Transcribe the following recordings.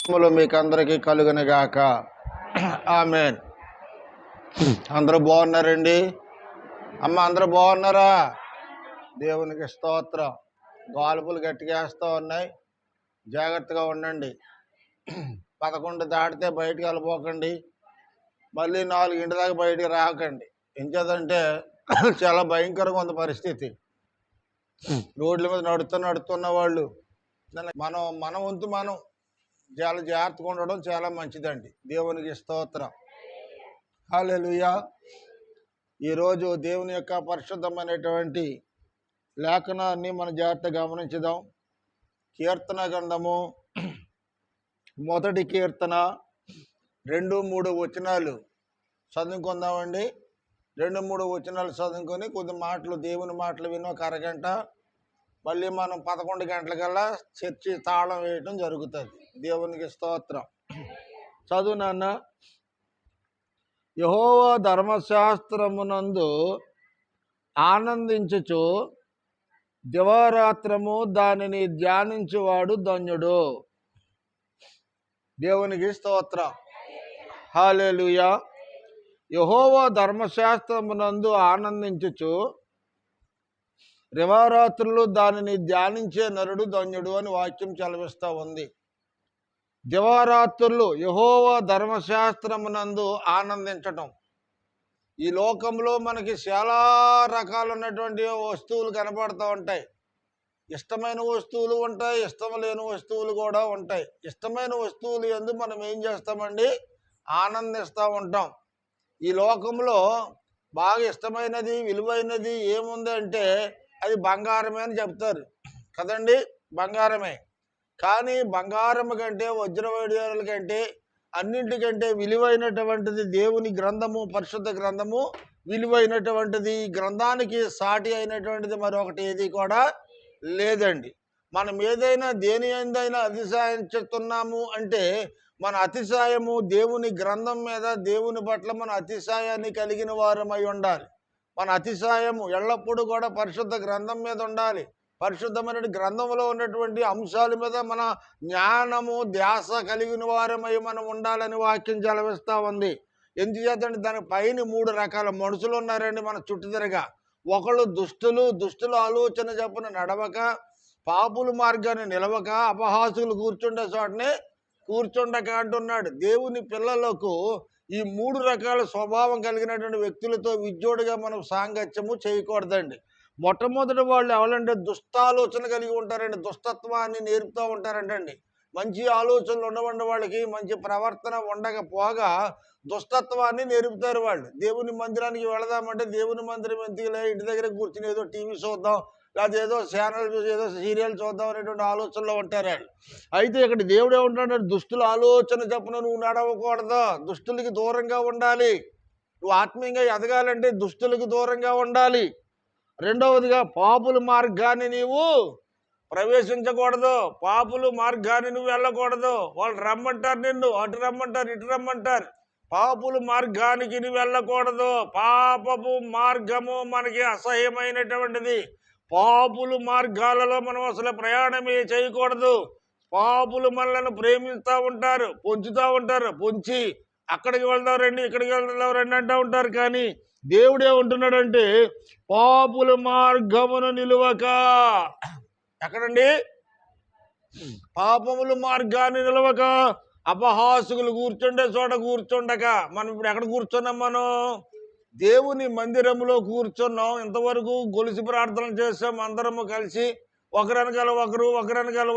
మీకు అందరికీ కలుగునుగాక. ఆమేన్. అందరూ బాగున్నారండి? అమ్మ అందరూ బాగున్నారా? దేవునికి స్తోత్రం. గాలుపులు గట్టిగా వేస్తూ ఉన్నాయి, జాగ్రత్తగా ఉండండి. 11 దాటితే బయటికి వెళ్ళిపోకండి, మళ్ళీ 4 దాకా బయటికి రాకండి. ఎంచేదంటే చాలా భయంకరంగా ఉంది పరిస్థితి. రోడ్ల మీద నడుతున్న వాళ్ళు మన వంతు మనం చాలా జాగ్రత్తగా ఉండడం చాలా మంచిదండి. దేవునికి స్తోత్రం. హల్లెలూయా. ఈరోజు దేవుని యొక్క పరిశుద్ధమైనటువంటి లేఖనాన్ని మనం జాగ్రత్తగా గమనించుదాం. కీర్తన గ్రంథము 1 కీర్తన 2-3 వచనాలు చదువుకుందామండి. 2-3 వచనాలు చదువుకొని కొద్ది మాటలు దేవుని మాటలు విని ఒక అరగంట, మళ్ళీ మనం 11 గంటలకల్లా చర్చి తాళం వేయటం జరుగుతుంది. దేవునికి స్తోత్రం. చదువు నాన్న. యెహోవా ధర్మశాస్త్రమునందు ఆనందించుచు దివారాత్రము దానిని ధ్యానించువాడు ధన్యుడు. దేవునికి స్తోత్రం. హల్లెలూయా. యెహోవా ధర్మశాస్త్రమునందు ఆనందించుచు దివారాత్రులు దానిని ధ్యానించే నరుడు ధన్యుడు అని వాక్యం చలవిస్తూ ఉంది. దివారాత్రులు యెహోవా ధర్మశాస్త్రమునందు ఆనందించటం. ఈ లోకంలో మనకి చాలా రకాలైనటువంటి వస్తువులు కనబడుతూ ఉంటాయి. ఇష్టమైన వస్తువులు ఉంటాయి, ఇష్టం లేని వస్తువులు కూడా ఉంటాయి. ఇష్టమైన వస్తువులు యందు మనం ఏం చేస్తామండి? ఆనందిస్తూ ఉంటాం. ఈ లోకంలో బాగా ఇష్టమైనది, విలువైనది ఏముంది అంటే అది బంగారమే అని చెప్తారు కదండి. బంగారమే. కానీ బంగారం కంటే, వజ్రవైడూర్యాల కంటే, అన్నింటికంటే విలువైనటువంటిది దేవుని గ్రంథము, పరిశుద్ధ గ్రంథము విలువైనటువంటిది. ఈ గ్రంథానికి సాటి అయినటువంటిది మరొకటి ఏది కూడా లేదండి. మనం ఏదైనా దేని ఎందైనా అతిశయించుతున్నాము అంటే మన అతిశయము దేవుని గ్రంథం మీద, దేవుని పట్ల మన అతిశయాన్ని కలిగిన వారమై ఉండాలి. మన అతిశయము ఎల్లప్పుడూ కూడా పరిశుద్ధ గ్రంథం మీద ఉండాలి. పరిశుద్ధమైన గ్రంథంలో ఉన్నటువంటి అంశాల మీద మన జ్ఞానము, ధ్యాస కలిగిన వారమై మనం ఉండాలని వాక్యం చలవిస్తూ ఉంది. ఎందుచేతంటే దాని పైన 3 రకాల మనుషులు ఉన్నారండి మన చుట్టూ తిరగా. ఒకళ్ళు దుష్టుల ఆలోచన చొప్పున నడవక, పాపుల మార్గాన్ని నిలవక, అపహాసులు కూర్చుండే చోటనే కూర్చుండక అంటున్నాడు. దేవుని పిల్లలకు ఈ 3 రకాల స్వభావం కలిగినటువంటి వ్యక్తులతో విజ్జోడుగా మనం సాంగత్యము చేయకూడదండి. మొట్టమొదటి వాళ్ళు ఎవరంటే దుష్టాలోచన కలిగి ఉంటారండి. దుష్టత్వాన్ని నేర్పుతూ ఉంటారంటండి. మంచి ఆలోచనలు ఉండవండి వాళ్ళకి, మంచి ప్రవర్తన ఉండకపోగా దుష్టత్వాన్ని నేర్పుతారు వాళ్ళు. దేవుని మందిరానికి వెళదామంటే దేవుని మందిరం ఎందుకులే, ఇంటి దగ్గర కూర్చుని ఏదో టీవీ చూద్దాం, లేదా ఏదో ఛానల్ చూసి ఏదో సీరియల్ చూద్దాం అనేటువంటి ఆలోచనలో ఉంటారు వాళ్ళు. అయితే ఇక్కడ దేవుడు ఏమంటాడు? దుష్టుల ఆలోచన చొప్పున నువ్వు నడవకూడదు, దుష్టులకి దూరంగా ఉండాలి. నువ్వు ఆత్మీయంగా ఎదగాలంటే దుష్టులకి దూరంగా ఉండాలి. రెండవదిగా పాపుల మార్గాన్ని నీవు ప్రవేశించకూడదు, పాపుల మార్గాన్ని నువ్వు వెళ్ళకూడదు. వాళ్ళు రమ్మంటారు, నిన్ను అటు రమ్మంటారు, ఇటు రమ్మంటారు. పాపుల మార్గానికి నువ్వు వెళ్ళకూడదు. పాపపు మార్గము మనకి అసహ్యమైనటువంటిది. పాపుల మార్గాలలో మనం అసలు ప్రయాణమే చేయకూడదు. పాపులు మనల్ని ప్రేమిస్తూ ఉంటారు, పొంచుతూ ఉంటారు. పొంచి అక్కడికి వెళ్దాం రండి, ఇక్కడికి వెళ్దాం రండి అంటూ ఉంటారు. కానీ దేవుడు ఏమంటున్నాడంటే పాపుల మార్గమును నిలువక. ఎక్కడండి? పాపముల మార్గాన్ని నిలవక, అపహాసుకులు కూర్చుండే చోట కూర్చుండక. మనం ఇప్పుడు ఎక్కడ కూర్చున్నాం? మనం దేవుని మందిరంలో కూర్చున్నాం. ఇంతవరకు గొలుసు ప్రార్థనలు చేసాం అందరము కలిసి, ఒకరనకాల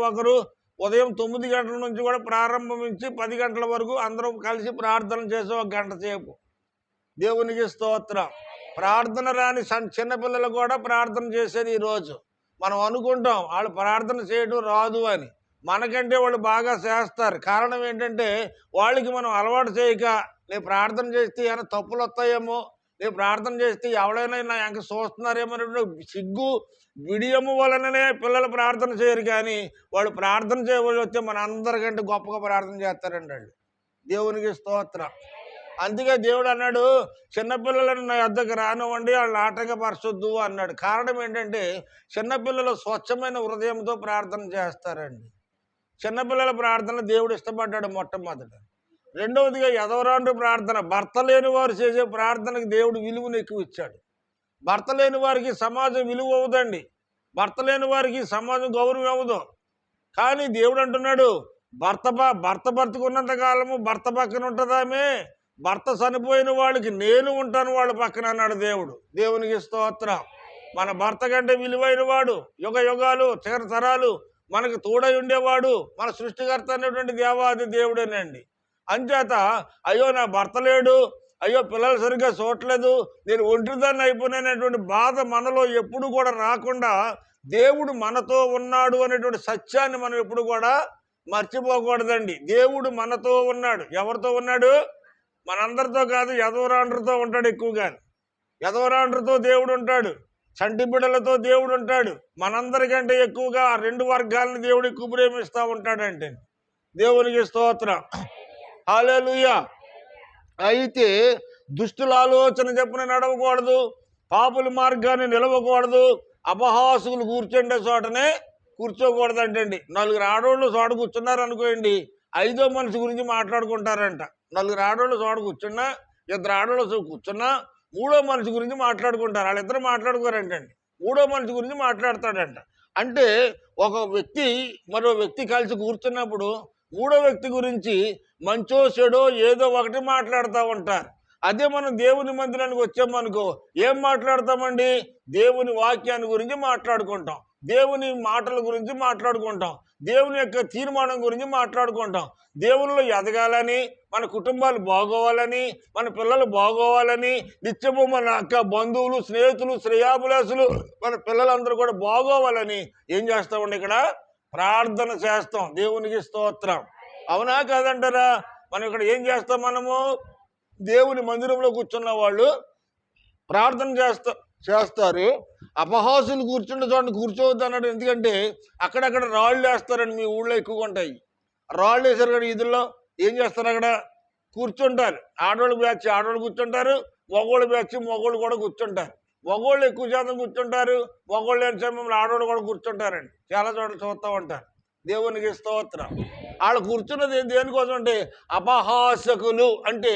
ఒకరు. ఉదయం 9 గంటల నుంచి కూడా ప్రారంభించి 10 గంటల వరకు అందరం కలిసి ప్రార్థన చేసాం 1 గంట సేపు. దేవునికి స్తోత్రం. ప్రార్థన రాని చిన్నపిల్లలు కూడా ప్రార్థన చేసేది ఈరోజు. మనం అనుకుంటాం వాళ్ళు ప్రార్థన చేయడం రాదు అని. మనకంటే వాళ్ళు బాగా చేస్తారు. కారణం ఏంటంటే వాళ్ళకి మనం అలవాటు చేయక, నేను ప్రార్థన చేస్తే ఏమైనా తప్పులు వస్తాయేమో, నేను ప్రార్థన చేస్తే ఎవరైనా నా వెనక చూస్తున్నారేమో సిగ్గు విడియము వలననే పిల్లలు ప్రార్థన చేయరు. కానీ వాళ్ళు ప్రార్థన చేయవలసి వస్తే మన అందరికంటే గొప్పగా ప్రార్థన చేస్తారండి వాళ్ళు. దేవునికి స్తోత్రం. అందుకే దేవుడు అన్నాడు, చిన్నపిల్లలను నా యొద్దకు రానివ్వండి, వాళ్ళు ఆటంకపరచొద్దు అన్నాడు. కారణం ఏంటంటే చిన్నపిల్లలు స్వచ్ఛమైన హృదయంతో ప్రార్థన చేస్తారండి. చిన్నపిల్లల ప్రార్థన దేవుడు ఇష్టపడ్డాడు మొట్టమొదట. రెండవదిగా ఎదవరాండ్రు ప్రార్థన, భర్త లేని వారు చేసే ప్రార్థనకు దేవుడు విలువను ఎక్కువ ఇచ్చాడు. భర్త లేని వారికి సమాజం విలువ అవ్వదండి, భర్త లేని వారికి సమాజం గౌరవం అవ్వదు. కానీ దేవుడు అంటున్నాడు, భర్తకున్నంత కాలము భర్త పక్కన ఉంటుందామే, భర్త చనిపోయిన వాళ్ళకి నేను ఉంటాను వాళ్ళ పక్కన అన్నాడు దేవుడు. దేవునికి స్తోత్రం. మన భర్త కంటే విలువైన వాడు, యుగ యుగాలు చిరతరాలు మనకు తోడై ఉండేవాడు మన సృష్టికర్త అనేటువంటి దేవాది దేవుడేనండి. అంచేత అయ్యో నా భర్త లేడు, అయ్యో పిల్లలు సరిగ్గా చూడలేదు, నేను ఒంటరిదాన్ని అయిపోయినటువంటి బాధ మనలో ఎప్పుడు కూడా రాకుండా దేవుడు మనతో ఉన్నాడు అనేటువంటి సత్యాన్ని మనం ఎప్పుడు కూడా మర్చిపోకూడదండి. దేవుడు మనతో ఉన్నాడు. ఎవరితో ఉన్నాడు? మనందరితో కాదు, ఎదవరాండ్రతో ఉంటాడు ఎక్కువగా. ఎదవరాండ్రతో దేవుడు ఉంటాడు, చంటి బిడ్డలతో దేవుడు ఉంటాడు. మనందరికంటే ఎక్కువగా ఆ రెండు వర్గాలను దేవుడు ఎక్కువ ప్రేమిస్తూ ఉంటాడంటే. దేవునికి స్తోత్రం. హల్లెలూయా. అయితే దుష్టుల ఆలోచన చెప్పున నడవకూడదు, పాపుల మార్గాన్ని నిలవకూడదు, అపహాసుకులు కూర్చుండే చోటనే కూర్చోకూడదు అంటండి. నలుగురు ఆడవాళ్ళు చోట కూర్చున్నారు అనుకోండి, ఐదో మనిషి గురించి మాట్లాడుకుంటారంట. నలుగురు ఆడవాళ్ళు చోట కూర్చున్నా, ఇద్దరు ఆడవాళ్ళు కూర్చున్నా, మూడో మనిషి గురించి మాట్లాడుకుంటారు. వాళ్ళిద్దరు మాట్లాడుకోరంటండి, మూడో మనిషి గురించి మాట్లాడతాడంట. అంటే ఒక వ్యక్తి మరో వ్యక్తి కలిసి కూర్చున్నప్పుడు మూడో వ్యక్తి గురించి మంచో చెడో ఏదో ఒకటి మాట్లాడుతూ ఉంటారు. అదే మనం దేవుని మందిరానికి వచ్చామనుకో, ఏం మాట్లాడతామండి? దేవుని వాక్యాన్ని గురించి మాట్లాడుకుంటాం, దేవుని మాటల గురించి మాట్లాడుకుంటాం, దేవుని యొక్క తీర్మానం గురించి మాట్లాడుకుంటాం. దేవునిలో ఎదగాలని, మన కుటుంబాలు బాగోవాలని, మన పిల్లలు బాగోవాలని, నిత్యము మన యొక్క బంధువులు, స్నేహితులు, శ్రేయాభిలాసులు, మన పిల్లలందరూ కూడా బాగోవాలని ఏం చేస్తామండి? ఇక్కడ ప్రార్థన చేస్తాం. దేవునికి స్తోత్రం. అవునా కాదంటారా? మనం ఇక్కడ ఏం చేస్తాం? మనము దేవుని మందిరంలో కూర్చున్న వాళ్ళు ప్రార్థన చేస్తారు. అపహాసులు కూర్చుంటే చూడండి, కూర్చోవద్దు అన్నాడు. ఎందుకంటే అక్కడక్కడ రాళ్ళు వేస్తారండి. మీ ఊళ్ళో ఎక్కువగా ఉంటాయి రాళ్ళు. వేసారు కదా ఈదుల్లో, ఏం చేస్తారు? అక్కడ కూర్చుంటారు. ఆడవాళ్ళు బ్యాచ్ ఆడవాళ్ళు కూర్చుంటారు, మగవాళ్ళు బ్యాచ్ మగవాళ్ళు కూడా కూర్చుంటారు. మగవాళ్ళు ఎక్కువ శాతం కూర్చుంటారు, మగవాళ్ళు లేని సమయంలో ఆడవాళ్ళు కూడా కూర్చుంటారండి. చాలా చోట్ల చూస్తూ ఉంటారు. దేవునికి స్తోత్రం. వాళ్ళు కూర్చున్నది దేనికోసం అంటే అపహాసకులు, అంటే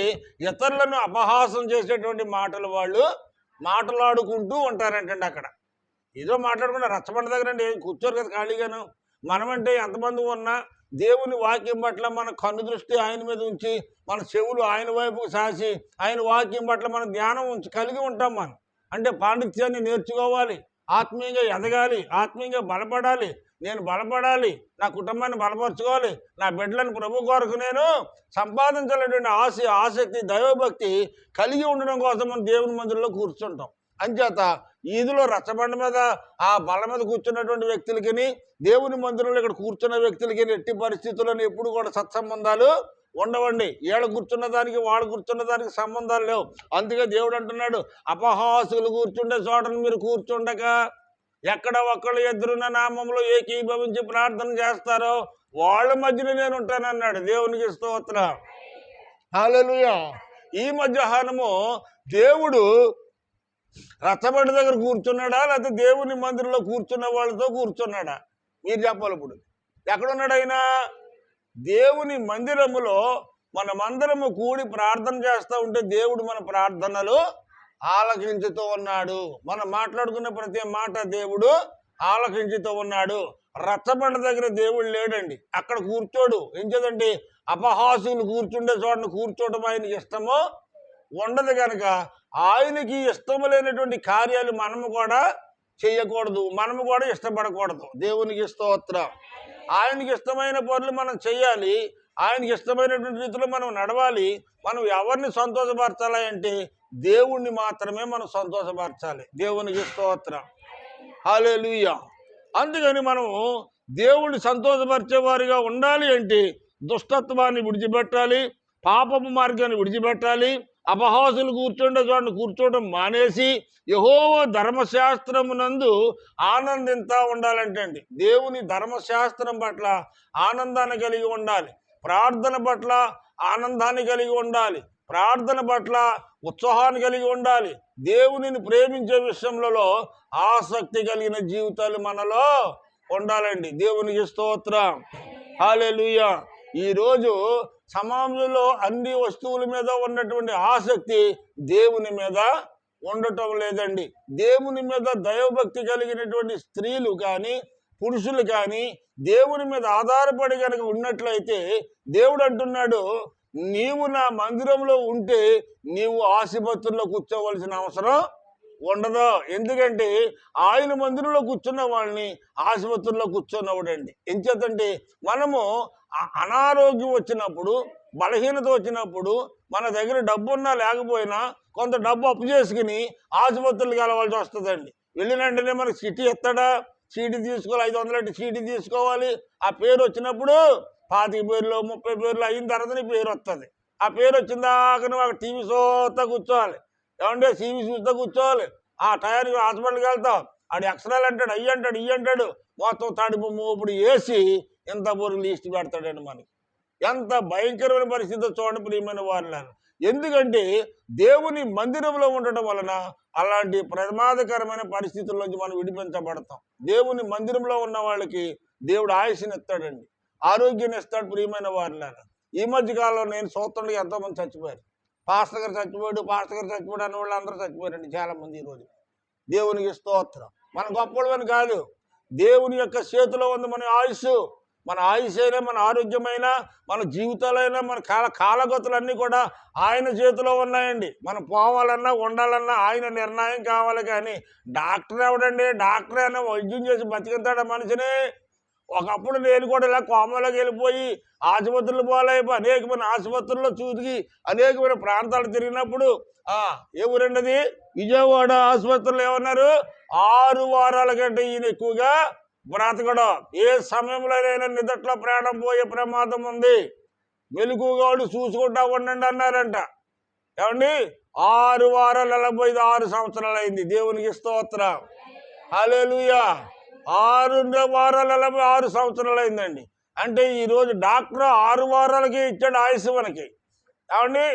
ఇతరులను అపహాసం చేసేటువంటి మాటలు వాళ్ళు మాట్లాడుకుంటూ ఉంటారంటండి. అక్కడ ఏదో మాట్లాడుకుంటే రచ్చబండ దగ్గర అంటే కూర్చోరు కదా ఖాళీగాను. మనమంటే ఎంతమంది ఉన్నా దేవుని వాక్యం పట్ల మన కన్ను దృష్టి ఆయన మీద ఉంచి, మన చెవులు ఆయన వైపుకు సాసి, ఆయన వాక్యం పట్ల మన ధ్యానం కలిగి ఉంటాం. మనం అంటే పాండిత్యాన్ని నేర్చుకోవాలి, ఆత్మీయంగా ఎదగాలి, ఆత్మీయంగా బలపడాలి. నేను బలపడాలి, నా కుటుంబాన్ని బలపరచుకోవాలి, నా బిడ్డలను ప్రభు కొరకు నేను సంపాదించాలనేటువంటి ఆసక్తి, దైవభక్తి కలిగి ఉండడం కోసం మనం దేవుని మందిరంలో కూర్చుంటాం. అంచేత ఈదులో రచ్చబండ మీద ఆ బల్ల మీద కూర్చున్నటువంటి వ్యక్తులకి, దేవుని మందిరంలో ఇక్కడ కూర్చున్న వ్యక్తులకి ఎట్టి పరిస్థితులను ఎప్పుడు కూడా సత్సంబంధాలు ఉండవండి. ఏడ కూర్చున్న దానికి వాడు కూర్చున్న దానికి సంబంధాలు లేవు. అందుకే దేవుడు అంటున్నాడు, అపహాసులు కూర్చుండే చోటను మీరు కూర్చుండక ఎక్కడ ఒక్కళ్ళు ఎదురున్న నామంలో ఏకీభవించి ప్రార్థన చేస్తారో వాళ్ళ మధ్యలో నేను ఉంటానన్నాడు. దేవునికి స్తోత్రం. హల్లెలూయా. ఈ మధ్యాహ్నము దేవుడు రచ్చబండ దగ్గర కూర్చున్నాడా, లేకపోతే దేవుని మందిరంలో కూర్చున్న వాళ్ళతో కూర్చున్నాడా? మీరు చెప్పాలి. ఇప్పుడు ఎక్కడున్నాడు ఆయన? దేవుని మందిరములో మనమందరము కూడి ప్రార్థన చేస్తూ ఉంటే దేవుడు మన ప్రార్థనలు ఆలకించుతూ ఉన్నాడు. మనం మాట్లాడుకున్న ప్రతి మాట దేవుడు ఆలకించుతూ ఉన్నాడు. రచ్చబండ దగ్గర దేవుడు లేడండి, అక్కడ కూర్చోడు. ఏం చేదండి? అపహాసులు కూర్చుండే చోటను కూర్చోవడం ఆయనకి ఇష్టమో ఉండదు కనుక ఆయనకి ఇష్టము లేనటువంటి కార్యాలు మనము కూడా చేయకూడదు, మనము కూడా ఇష్టపడకూడదు. దేవునికి స్తోత్రం. ఆయనకి ఇష్టమైన పనులు మనం చేయాలి, ఆయనకి ఇష్టమైనటువంటి రీతిలో మనం నడవాలి. మనం ఎవరిని సంతోషపరచాలి అంటే దేవుణ్ణి మాత్రమే మనం సంతోషపరచాలి. దేవునికి స్తోత్రం. హల్లెలూయా. అందుకని మనము దేవుణ్ణి సంతోషపరిచేవారిగా ఉండాలి అంటే దుష్టత్వాన్ని విడిచిపెట్టాలి, పాపపు మార్గాన్ని విడిచిపెట్టాలి, అపహాసులు కూర్చుండే చోటను కూర్చోవడం మానేసి యెహోవా ధర్మశాస్త్రమునందు ఆనందింతా ఉండాలంటండి. దేవుని ధర్మశాస్త్రం పట్ల ఆనందాన్ని కలిగి ఉండాలి, ప్రార్థన పట్ల ఆనందాన్ని కలిగి ఉండాలి, ప్రార్థన పట్ల ఉత్సాహాన్ని కలిగి ఉండాలి. దేవునిని ప్రేమించే విషయంలో ఆసక్తి కలిగిన జీవితాలు మనలో ఉండాలండి. దేవునికి స్తోత్రం. హల్లెలూయా. ఈరోజు సమాజంలో అన్ని వస్తువుల మీద ఉన్నటువంటి ఆసక్తి దేవుని మీద ఉండటం లేదండి. దేవుని మీద దైవభక్తి కలిగినటువంటి స్త్రీలు కానీ పురుషులు కానీ దేవుని మీద ఆధారపడి కనుక ఉన్నట్లయితే దేవుడు అంటున్నాడు, నీవు నా మందిరంలో ఉంటే నీవు ఆసుపత్రిలో కూర్చోవలసిన అవసరం ఉండదు. ఎందుకంటే ఆయన మందిరంలో కూర్చున్న వాళ్ళని ఆసుపత్రిలో కూర్చున్నవాడండి. ఎంచేతంటే మనము అనారోగ్యం వచ్చినప్పుడు, బలహీనత వచ్చినప్పుడు మన దగ్గర డబ్బు ఉన్నా లేకపోయినా కొంత డబ్బు అప్పు చేసుకుని ఆసుపత్రులకు వెళ్ళవలసి వస్తుందండి. వెళ్ళిన వెంటనే మనకి చీటీ ఇస్తాడా? చీటీ తీసుకోవాలి, 500 చీటీ తీసుకోవాలి. ఆ పేరు వచ్చినప్పుడు 25 పేర్లు 30 పేర్లు అయిన తర్వాత నీ పేరు వస్తుంది. ఆ పేరు వచ్చిన దాకా నువ్వు టీవీ చూస్తా కూర్చోవాలి. ఏమంటే టీవీ చూస్తా కూర్చోవాలి. ఆ టయానికి హాస్పిటల్కి వెళ్తాం, ఆడు ఎక్స్రేలు అంటాడు, అయ్యి అంటాడు, ఇయ్యి అంటాడు, మొత్తం తడిపు మోపుడు వేసి ఎంత పొరుగు లీస్ట్ పెడతాడండి మనకి. ఎంత భయంకరమైన పరిస్థితి చూడండి ప్రియమైన వారులను. ఎందుకంటే దేవుని మందిరంలో ఉండటం వలన అలాంటి ప్రమాదకరమైన పరిస్థితుల్లోంచి మనం విడిపించబడతాం. దేవుని మందిరంలో ఉన్న వాళ్ళకి దేవుడు ఆయుష్ని ఇస్తాడండి, ఆరోగ్యాన్ని ఇస్తాడు ప్రియమైన వారులను. ఈ మధ్య కాలంలో నేను చూస్తుండగా ఎంతోమంది చచ్చిపోయారు. పాస్టర్ గారు చచ్చిపోయాడు, పాస్టర్ గారు చచ్చిపోయాడు అన్న వాళ్ళు అందరూ చచ్చిపోయారండి చాలామంది. ఈరోజు దేవునికి స్తోత్రం. మన గొప్పవాళ్ళని కాదు, దేవుని యొక్క చేతిలో ఉంది మన ఆయుష్. మన ఆయుష్ అయినా, మన ఆరోగ్యమైనా, మన జీవితాలైనా, మన కాలగతులన్నీ కూడా ఆయన చేతిలో ఉన్నాయండి. మనం పోవాలన్నా ఉండాలన్నా ఆయన నిర్ణయం కావాలి. కానీ డాక్టర్ ఎవడండి? డాక్టర్ అయినా వైద్యం చేసి బతికిస్తాడా మనిషిని? ఒకప్పుడు నేను కూడా ఇలా కోమలోకి వెళ్ళిపోయి ఆసుపత్రులు పోలేకపోయి అనేకమైన ఆసుపత్రుల్లో చూసి అనేకమైన ప్రాంతాలు తిరిగినప్పుడు ఏ ఊరండి విజయవాడ ఆసుపత్రులు ఏమన్నారు, 6 వారాల కంటే ఈయన ఎక్కువగా బ్రతకడం, ఏ సమయంలోనైనా నిదట్లో ప్రాణం పోయే ప్రమాదం ఉంది, మెలకుగా వాళ్ళు చూసుకుంటా ఉండండి అన్నారంట. ఏమండి 6 వారాలు ఎలా పోయింది? 6 సంవత్సరాలు అయింది. దేవునికి స్తోత్రం. హల్లెలూయా. 6 వారాలు ఎలా 6 సంవత్సరాలు అయిందండి. అంటే ఈరోజు డాక్టర్ 6 వారాలకి ఇచ్చాడు ఆయుష్ మనకి. ఏమండి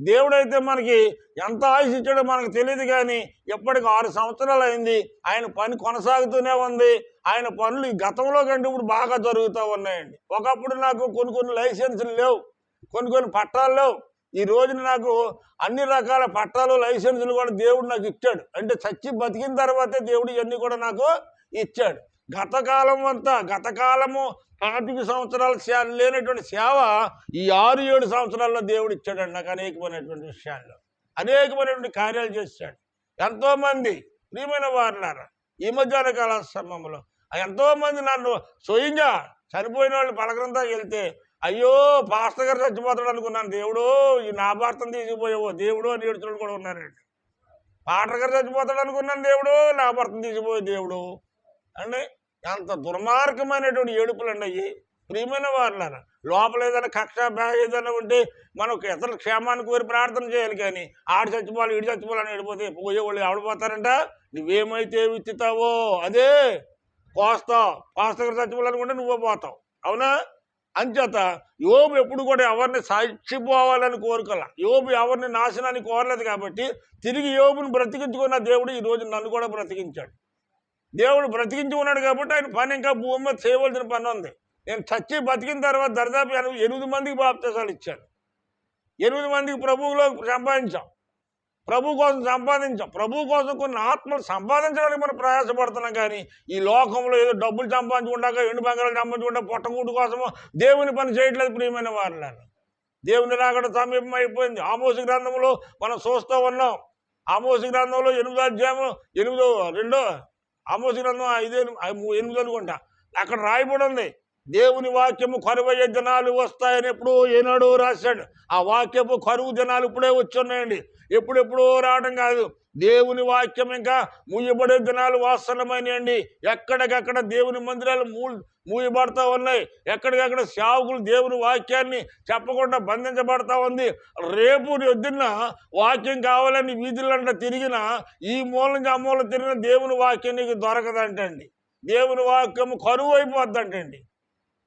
దేవుడైతే మనకి ఎంత ఆయుష్ ఇచ్చాడో మనకు తెలియదు. కానీ ఇప్పటికి 6 సంవత్సరాలు అయింది. ఆయన పని కొనసాగుతూనే ఉంది. ఆయన పనులు ఈ గతంలో కంటే ఇప్పుడు బాగా జరుగుతూ ఉన్నాయండి. ఒకప్పుడు నాకు కొన్ని లైసెన్సులు లేవు, కొన్ని పట్టాలు లేవు. ఈ రోజున నాకు అన్ని రకాల పట్టాలు లైసెన్సులు కూడా దేవుడు నాకు ఇచ్చాడు. అంటే చచ్చి బతికిన తర్వాతే దేవుడు ఇవన్నీ కూడా నాకు ఇచ్చాడు. గతకాలము 25 సంవత్సరాలు లేనటువంటి సేవ ఈ 6-7 సంవత్సరాల్లో దేవుడు ఇచ్చాడండి నాకు. అనేకమైనటువంటి విషయాల్లో అనేకమైనటువంటి కార్యాలు చేశాడు. ఎంతోమంది ప్రియమైన వారులారా, ఈ మధ్యాహ్న కాల సమయంలో ఎంతోమంది నన్ను స్వయంగా చనిపోయిన వాళ్ళు పలకరంతా వెళ్తే, అయ్యో పాస్టర్ గారు చచ్చిపోతాడు అనుకున్నాను, దేవుడు ఈ నా భర్తను తీసుకుపోయావో దేవుడు అని ఏడుచుడు కూడా ఉన్నారండి. పాస్టర్ గారు చచ్చిపోతాడు అనుకున్నాను, దేవుడు నా భర్తను తీసిపోయే దేవుడు అండి. ఎంత దుర్మార్గమైనటువంటి ఏడుపులు అండి అయ్యి ప్రియమైన వారులారా. లోపల ఏదైనా కక్ష ఏదైనా ఉంటే మనకు ఇతరుల క్షేమాన్ని కోరి ప్రార్థన చేయాలి. కానీ ఆడు చచ్చిపోవాలి ఈడు చచ్చిపోవాలని ఏడిపోతే పోయేవాళ్ళు ఎవడిపోతారంట? నువ్వేమైతే విత్తుతావో అదే కోస్తావు. పాస్టర్ గారు చచ్చిపోవాలనుకుంటే నువ్వే పోతావు. అవునా? అంచేత యోబు ఎప్పుడు కూడా ఎవరిని చచ్చిపోవాలని కోరుకోల. యోబు ఎవరిని నాశనాన్ని కోరలేదు. కాబట్టి తిరిగి యోబుని బ్రతికించుకున్న దేవుడు ఈరోజు నన్ను కూడా బ్రతికించాడు. దేవుడు బ్రతికించి ఉన్నాడు కాబట్టి ఆయన పని ఇంకా భూమి మీద చేయవలసిన పని ఉంది. నేను చచ్చి బతికిన తర్వాత దరిదాపు 8 మందికి బాప్తిసాలు ఇచ్చాను. 8 మందికి ప్రభువులో సంపాదించాం. ప్రభు కోసం కొన్ని ఆత్మలు సంపాదించడానికి మనం ప్రయాసపడుతున్నాం. కానీ ఈ లోకంలో ఏదో డబ్బులు సంపాదించుకుంటాక, ఎండు బంగారాలు సంపాదించుకుంటా పొట్టకూటు కోసమో దేవుని పని చేయట్లేదు ప్రియమైన వారులను. దేవుని రాకడ సమీపం అయిపోయింది. ఆమోసు గ్రంథంలో మనం చూస్తూ ఉన్నాం. ఆమోసు గ్రంథంలో 8వ అధ్యాయం 8 ఆమోసు గ్రంథం 5:8 అనుకుంటా, అక్కడ రాయబడి ఉంది, దేవుని వాక్యము కరువయ్యే దినాలు వస్తాయని ఎప్పుడో ఏనాడో రాశాడు. ఆ వాక్యపు కరువు దినాలు ఇప్పుడే వచ్చి ఉన్నాయండి. ఎప్పుడెప్పుడో రావడం కాదు. దేవుని వాక్యం ఇంకా మూయబడే దినాలు వాస్తవమైనయండి. ఎక్కడికక్కడ దేవుని మందిరాలు మూయబడతా ఉన్నాయి. ఎక్కడికక్కడ సేవకులు దేవుని వాక్యాన్ని చెప్పకుండా బంధించబడతా ఉంది. రేపు వద్దున్న వాక్యం కావాలని వీధులంట తిరిగిన ఈ మూల నుంచి ఆ మూల తిరిగిన దేవుని వాక్యం నీకు దొరకదంటండి. దేవుని వాక్యము కరువు అయిపోద్దంటండి.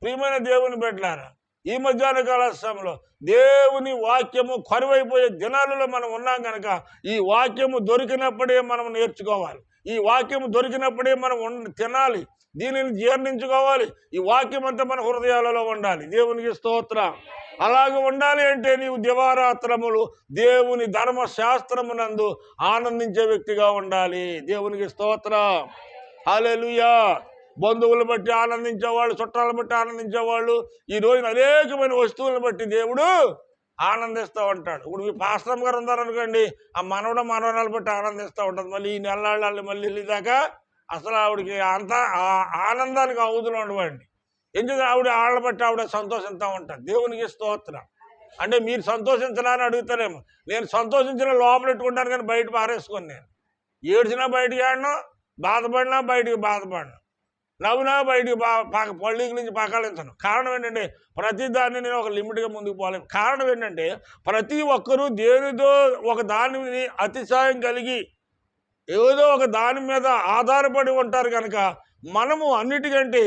ప్రియమైన దేవుని బిడ్డలారా, ఈ మధ్యాహ్న కాల సమయంలో దేవుని వాక్యము కరువైపోయే దినాలలో మనం ఉన్నాం కనుక ఈ వాక్యము దొరికినప్పుడే మనం నేర్చుకోవాలి. ఈ వాక్యము దొరికినప్పుడే మనం తినాలి, దీనిని జీర్ణించుకోవాలి. ఈ వాక్యం అంతా మన హృదయాలలో ఉండాలి. దేవునికి స్తోత్రం. అలాగే ఉండాలి అంటే నీవు దివారాత్రములు దేవుని ధర్మశాస్త్రమునందు ఆనందించే వ్యక్తిగా ఉండాలి. దేవునికి స్తోత్రం. హల్లెలూయా. బంధువులను బట్టి ఆనందించేవాళ్ళు, చుట్టాలను బట్టి ఆనందించేవాళ్ళు, ఈ రోజున అనేకమైన వస్తువులను బట్టి దేవుడు ఆనందిస్తూ ఉంటాడు. ఇప్పుడు మీ పాస్టర్ గారు ఉన్నారనుకోండి, ఆ మనవరాలు బట్టి ఆనందిస్తూ ఉంటుంది. మళ్ళీ ఈ నెలలు మళ్ళీ వెళ్ళేదాకా అసలు ఆవిడకి అంత ఆనందానికి అవధులు ఉండవండి. ఎందుకంటే ఆవిడ బట్టి ఆవిడ సంతోషిస్తూ ఉంటారు. దేవునికి స్తోత్రం. అంటే మీరు సంతోషించడానికి అడుగుతారేమో. నేను సంతోషించిన లోపలెట్టుకుంటాను కానీ బయట పారేసుకొని, నేను ఏడ్చినా బయటికి ఆడను, బాధపడినా బయటికి బాధపడను, నవ్వునా బయటికి పళ్ళకి నుంచి పకాలించను. కారణం ఏంటంటే ప్రతి దాన్ని నేను ఒక లిమిట్గా ముందుకు పోలేను. కారణం ఏంటంటే ప్రతి ఒక్కరూ దేనిదో ఒక దానిని అతిశయం కలిగి ఏదో ఒక దాని మీద ఆధారపడి ఉంటారు కనుక మనము అన్నిటికంటే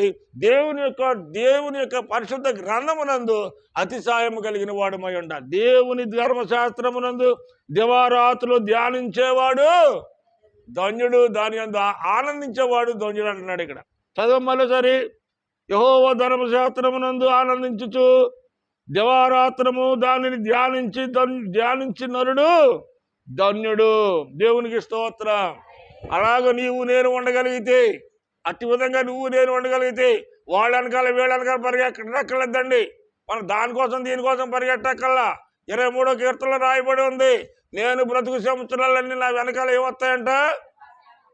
దేవుని యొక్క పరిశుద్ధ గ్రంథమునందు అతిశయం కలిగిన వాడుమై ఉండాలి. దేవుని ధర్మశాస్త్రమునందు దివారాత్రులు ధ్యానించేవాడు ధన్యుడు, దాని యందు ఆనందించేవాడు ధన్యుడు అంటున్నాడు ఇక్కడ. చదువు మరోసారి. యెహోవా ధర్మశాస్త్రమునందు ఆనందించుచు దివారాత్రము దానిని ధ్యానించి నరుడు ధన్యుడు. దేవునికి స్తోత్రం. అలాగ నీవు నేను ఉండగలిగితే, అట్టి విధంగా నువ్వు నేను ఉండగలిగితే వాళ్ళ వెనకాల వీళ్ళ వెనకాల పరిగెట్టక్కర్లేదండి. మనం దీనికోసం పరిగెట్టక్కల్లా. 23వ కీర్తనలో రాయబడి ఉంది, నేను బ్రతుకు సంవత్సరాలన్నీ నా వెనకాల ఏమొస్తాయంట,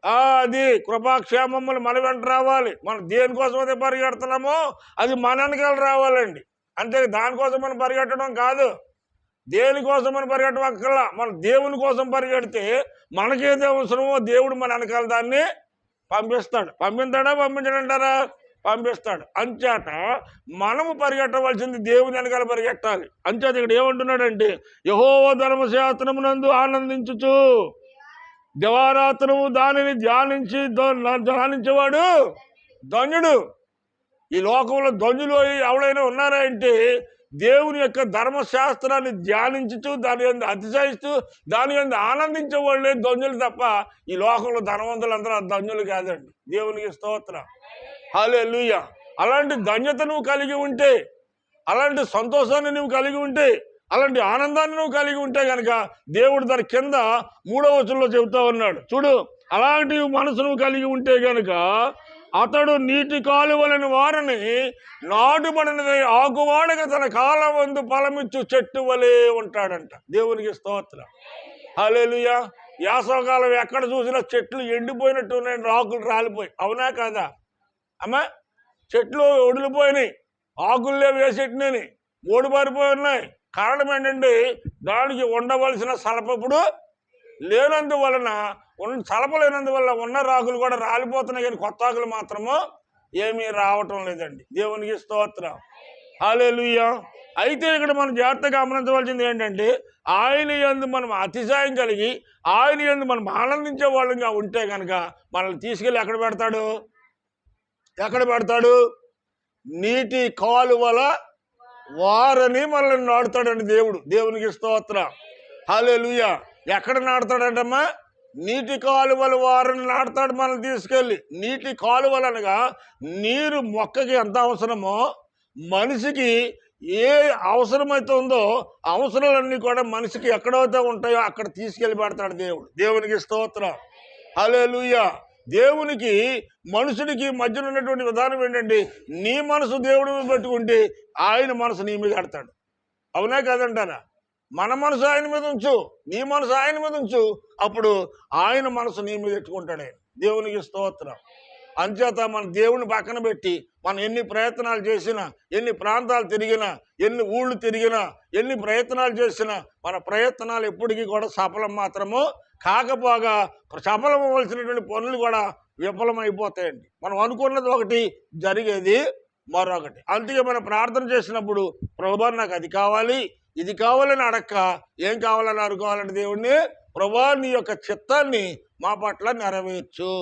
అది కృపాక్షేమములు మన వెంట రావాలి. మనం దేనికోసం అయితే పరిగెడుతున్నామో అది మన వెనకాల రావాలండి. అంతే, దానికోసం మనం పరిగెట్టడం కాదు. దేనికోసం మనం పరిగెట్టవక్కర్లా. మన దేవుని కోసం పరిగెడితే మనకేది అవసరమో దేవుడు మన వెనకాల దాన్ని పంపిస్తాడు. పంపించడంటారా? పంపిస్తాడు. అంచేత మనము పరిగెట్టవలసింది దేవుని వెనకాల పరిగెట్టాలి. అంచేత ఇక్కడ ఏమంటున్నాడంటే యెహోవా ధర్మశాస్త్రమునందు ఆనందించుచు దివారాత్రము దానిని ధ్యానించేవాడు ధన్యుడు. ఈ లోకంలో ధన్యులు ఎవరైనా ఉన్నారా అంటే దేవుని యొక్క ధర్మశాస్త్రాన్ని ధ్యానించుతూ దాని యందు అతిశయిస్తూ దాని యందు ఆనందించే వాళ్ళే ధన్యులు తప్ప ఈ లోకంలో ధనవంతులందరూ ధన్యులు కాదండి. దేవునికి స్తోత్రం. హల్లెలూయా. అలాంటి ధన్యత నువ్వు కలిగి ఉంటే, అలాంటి సంతోషాన్ని నువ్వు కలిగి ఉంటే, అలాంటి ఆనందాన్ని నువ్వు కలిగి ఉంటే కనుక దేవుడు దాని కింద 3వ వచనంలో చెబుతా ఉన్నాడు. చూడు, అలాంటి మనసును కలిగి ఉంటే కనుక అతడు నీటి కాలువలని వారిని నాటుబడినది ఆకువాడగా తన కాలం వందు ఫలమిచ్చు చెట్టు వలె ఉంటాడంట. దేవునికి స్తోత్రం. హల్లెలూయా. యాసవకాలం ఎక్కడ చూసినా చెట్లు ఎండిపోయినట్టు ఉన్నాయి, ఆకులు రాలిపోయి. అవునా కాదా అమ్మా? చెట్లు ఒడిలిపోయినాయి, ఆకుల్లో వేసెట్టినని ఓడిపారిపోయి ఉన్నాయి. కారణం ఏంటంటే దానికి ఉండవలసిన సలపప్పుడు లేనందువలన, సలపలేనందువల్ల ఉన్న రాకులు కూడా రాలిపోతున్నాయి కానీ కొత్త ఆకులు మాత్రము ఏమీ రావటం లేదండి. దేవునికి స్తోత్రం. హల్లెలూయా. అయితే ఇక్కడ మనం జాగ్రత్తగా గమనించవలసింది ఏంటంటే ఆయన యందు మనం అతిశయం కలిగి ఆయన యందు మనం ఆనందించే వాళ్ళంగా ఉంటే కనుక మనల్ని తీసుకెళ్ళి ఎక్కడ పెడతాడు? నీటి కాలువల వారని మనల్ని నాటుతాడండి దేవుడు. దేవునికి స్తోత్రం. హల్లెలూయా. ఎక్కడ నాటుతాడంటమ్మా? నీటి కాలువల వారిని నాటుతాడు మనల్ని తీసుకెళ్ళి. నీటి కాలువలు అనగా నీరు మొక్కకి ఎంత అవసరమో మనిషికి ఏ అవసరమైతే ఉందో అవసరాలన్నీ కూడా మనిషికి ఎక్కడైతే ఉంటాయో అక్కడ తీసుకెళ్ళి పెడతాడు దేవుడు. దేవునికి స్తోత్రం. హల్లెలూయా. దేవునికి మనుషుడికి మధ్యన ఉన్నటువంటి విధానం ఏంటంటే నీ మనసు దేవుడి మీద పెట్టుకుంటే ఆయన మనసు నీ మీద పెడతాడు. అవునా కాదంటారా? మన మనసు ఆయన మీద ఉంచు, నీ మనసు ఆయన మీద ఉంచు, అప్పుడు ఆయన మనసు నీ మీద పెట్టుకుంటాడు ఆయన. దేవునికి స్తోత్రం. అంచేత మన దేవుని పక్కన పెట్టి మనం ఎన్ని ప్రయత్నాలు చేసినా, ఎన్ని ప్రాంతాలు తిరిగినా, ఎన్ని ఊళ్ళు తిరిగినా, ఎన్ని ప్రయత్నాలు చేసినా మన ప్రయత్నాలు ఎప్పటికీ కూడా సఫలం మాత్రము కాకపోగా సఫలం అవ్వాల్సినటువంటి పనులు కూడా విఫలమైపోతాయండి. మనం అనుకున్నది ఒకటి, జరిగేది మరొకటి. అందుకే మనం ప్రార్థన చేసినప్పుడు ప్రభువా నాకు అది కావాలి ఇది కావాలని అడక్క, ఏం కావాలని అనుకోవాలంటే దేవుడిని, ప్రభువా నీ యొక్క చిత్తాన్ని మా పట్ల నెరవేర్చు,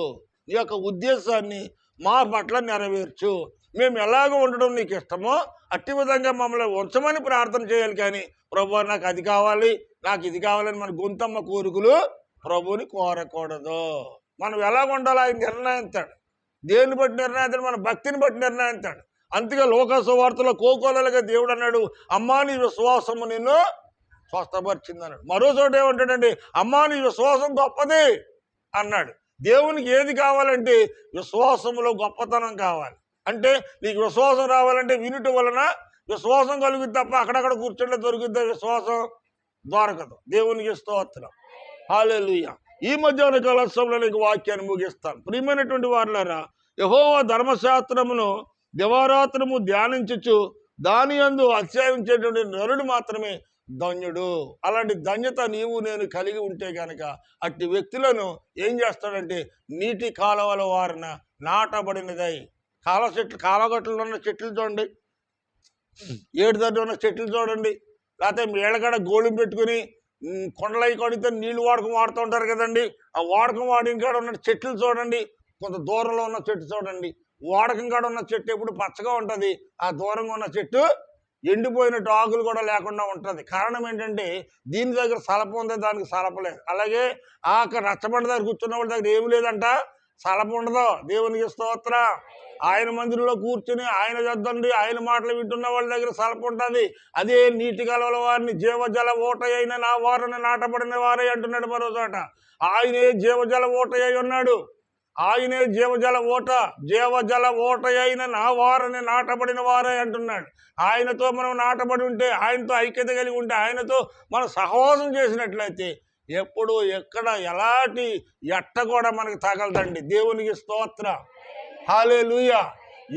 నీ యొక్క ఉద్దేశాన్ని మా పట్ల నెరవేర్చు, మేము ఎలాగో ఉండడం నీకు ఇష్టమో అట్టి విధంగా మమ్మల్ని ఉంచమని ప్రార్థన చేయాలి. కానీ ప్రభు నాకు అది కావాలి, నాకు ఇది కావాలని మన గొంతమ్మ కోరికలు ప్రభుని కోరకూడదు. మనం ఎలాగ ఉండాలో ఆయన నిర్ణయిస్తాడు. దేన్ని బట్టి నిర్ణయిస్తాడు? మన భక్తిని బట్టి నిర్ణయిస్తాడు. అందుకే లోకాసు వార్తలో కోకోలలుగా దేవుడు అన్నాడు, అమ్మా నీ విశ్వాసము నిన్ను స్వస్థపరిచింది అన్నాడు. మరో చోట ఏమంటాడండి, అమ్మా నీ విశ్వాసం గొప్పది అన్నాడు. దేవునికి ఏది కావాలంటే విశ్వాసములో గొప్పతనం కావాలి. అంటే నీకు విశ్వాసం రావాలంటే వినుట వలన విశ్వాసం కలుగుద్ది తప్ప అక్కడక్కడ కూర్చుంటే దొరుకుద్ది విశ్వాసం దొరకదు. దేవునికి స్తోత్రం. హల్లెలూయా. ఈ మధ్యాహ్న కాల సమయంలో నీకు వాక్యాన్ని ముగిస్తాను. ప్రియమైనటువంటి వారులారా, యెహోవా ధర్మశాస్త్రమును దివారాత్రము ధ్యానించుచు దాని యందు అతిశయించేటువంటి నరుడు మాత్రమే ధన్యుడు. అలాంటి ధన్యత నీవు నేను కలిగి ఉంటే కనుక అట్టి వ్యక్తులను ఏం చేస్తాడంటే నీటి కాలువల వారిన నాటబడినదై కాలగట్టులో ఉన్న చెట్లు చూడండి, ఏడు దగ్గర ఉన్న చెట్లు చూడండి, లేకపోతే మేళగడ గోళం పెట్టుకుని కొండలై కడితే నీళ్లు వాడకం వాడుతూ ఉంటారు కదండి. ఆ వాడకం వాడిన కాడ ఉన్న చెట్లు చూడండి, కొంత దూరంలో ఉన్న చెట్టు చూడండి. వాడకం కాడ ఉన్న చెట్టు ఎప్పుడు పచ్చగా ఉంటుంది, ఆ దూరంగా ఉన్న చెట్టు ఎండిపోయినట్టు ఆకులు కూడా లేకుండా ఉంటుంది. కారణం ఏంటంటే దీని దగ్గర సలప ఉంది, దానికి సలపలేదు. అలాగే అక్కడ రచ్చబండ దగ్గర కూర్చున్న వాళ్ళ దగ్గర ఏమి లేదంట, సలప ఉండదు. దేవునికి స్తోత్రం. ఆయన మందిరంలో కూర్చుని ఆయన చద్దండి ఆయన మాటలు వింటున్న వాళ్ళ దగ్గర సలప ఉంటుంది. అదే నీటి కలవల వారిని జీవజల ఓట అయిన నా వారిని నాటబడిన వారే అంటున్నాడు. మరో చోట ఆయనే జీవజల ఓట అయి ఉన్నాడు. ఆయనే జీవజల ఓట అయిన నా వారిని నాటబడిన వారే అంటున్నాడు. ఆయనతో మనం నాటబడి ఉంటే, ఆయనతో ఐక్యత కలిగి ఉంటే, ఆయనతో మనం సహవాసం చేసినట్లయితే ఎప్పుడు ఎక్కడ ఎలాంటి ఎట్ట కూడా మనకి తగలదండి. దేవునికి స్తోత్రం. హల్లెలూయా.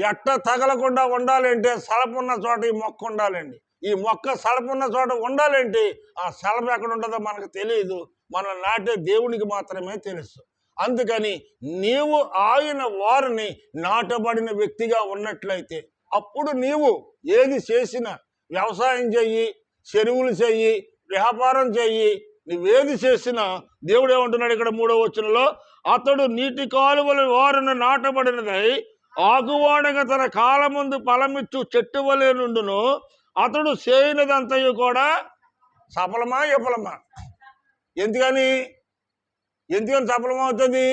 ఎట్ట తగలకుండా ఉండాలంటే సలపున్న చోట ఈ మొక్క ఉండాలండి. ఈ మొక్క సలపున్న చోట ఉండాలంటే ఆ సలప ఎక్కడ ఉంటుందో మనకు తెలియదు, మనం నాటే దేవునికి మాత్రమే తెలుసు. అందుకని నీవు ఆయన వారిని నాటబడిన వ్యక్తిగా ఉన్నట్లయితే అప్పుడు నీవు ఏది చేసినా, వ్యవసాయం చెయ్యి, చెరువులు చెయ్యి, వ్యాపారం చెయ్యి, నువ్వేది చేసినా దేవుడు ఏమంటున్నాడు ఇక్కడ 3వ వచనంలో, అతడు నీటి కాలువల వారిని నాటబడినదై ఆకువాడగా తన కాలముందు ఫలమిచ్చు చెట్టు వలె నుండును. అతడు చేయనిదంతయు కూడా సఫలమా విఫలమా? ఎందుకని సఫలమవుతుంది?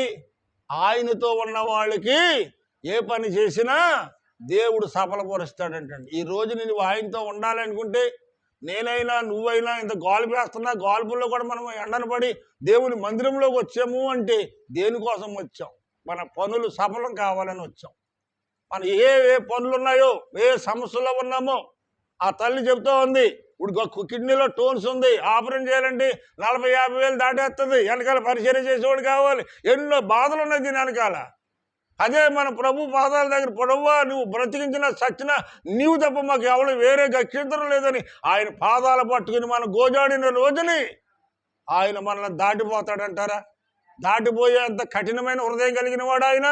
ఆయనతో ఉన్న వాళ్ళకి ఏ పని చేసినా దేవుడు సఫలపరుస్తాడంటండి. ఈ రోజు నువ్వు ఆయనతో ఉండాలనుకుంటే, నేనైనా నువ్వైనా ఇంత గాల్పు వేస్తున్నా, గాల్పుల్లో కూడా మనం ఎండను పడి దేవుని మందిరంలోకి వచ్చాము అంటే దేనికోసం వచ్చాం? మన పనులు సఫలం కావాలని వచ్చాం. మన ఏ పనులు ఉన్నాయో, ఏ సమస్యలో ఉన్నామో ఆ తల్లి చెప్తూ ఉంది, ఇప్పుడు కిడ్నీలో టోన్స్ ఉంది, ఆపరేషన్ చేయాలంటే 40-50 వేలు దాటేస్తుంది. వెనకాల పరిచర్య చేసేవాడు కావాలి, ఎన్నో బాధలు ఉన్నాయి దీని వెనకాల. అదే మన ప్రభు పాదాల దగ్గర, ప్రభువా నువ్వు బ్రతికించినా చచ్చినా నీవు తప్ప మాకు ఎవరు వేరే గక్షింతరం లేదని ఆయన పాదాలు పట్టుకుని మనం గోజాడిన రోజుని ఆయన మనల్ని దాటిపోతాడంటారా? దాటిపోయే అంత కఠినమైన హృదయం కలిగిన వాడు ఆయన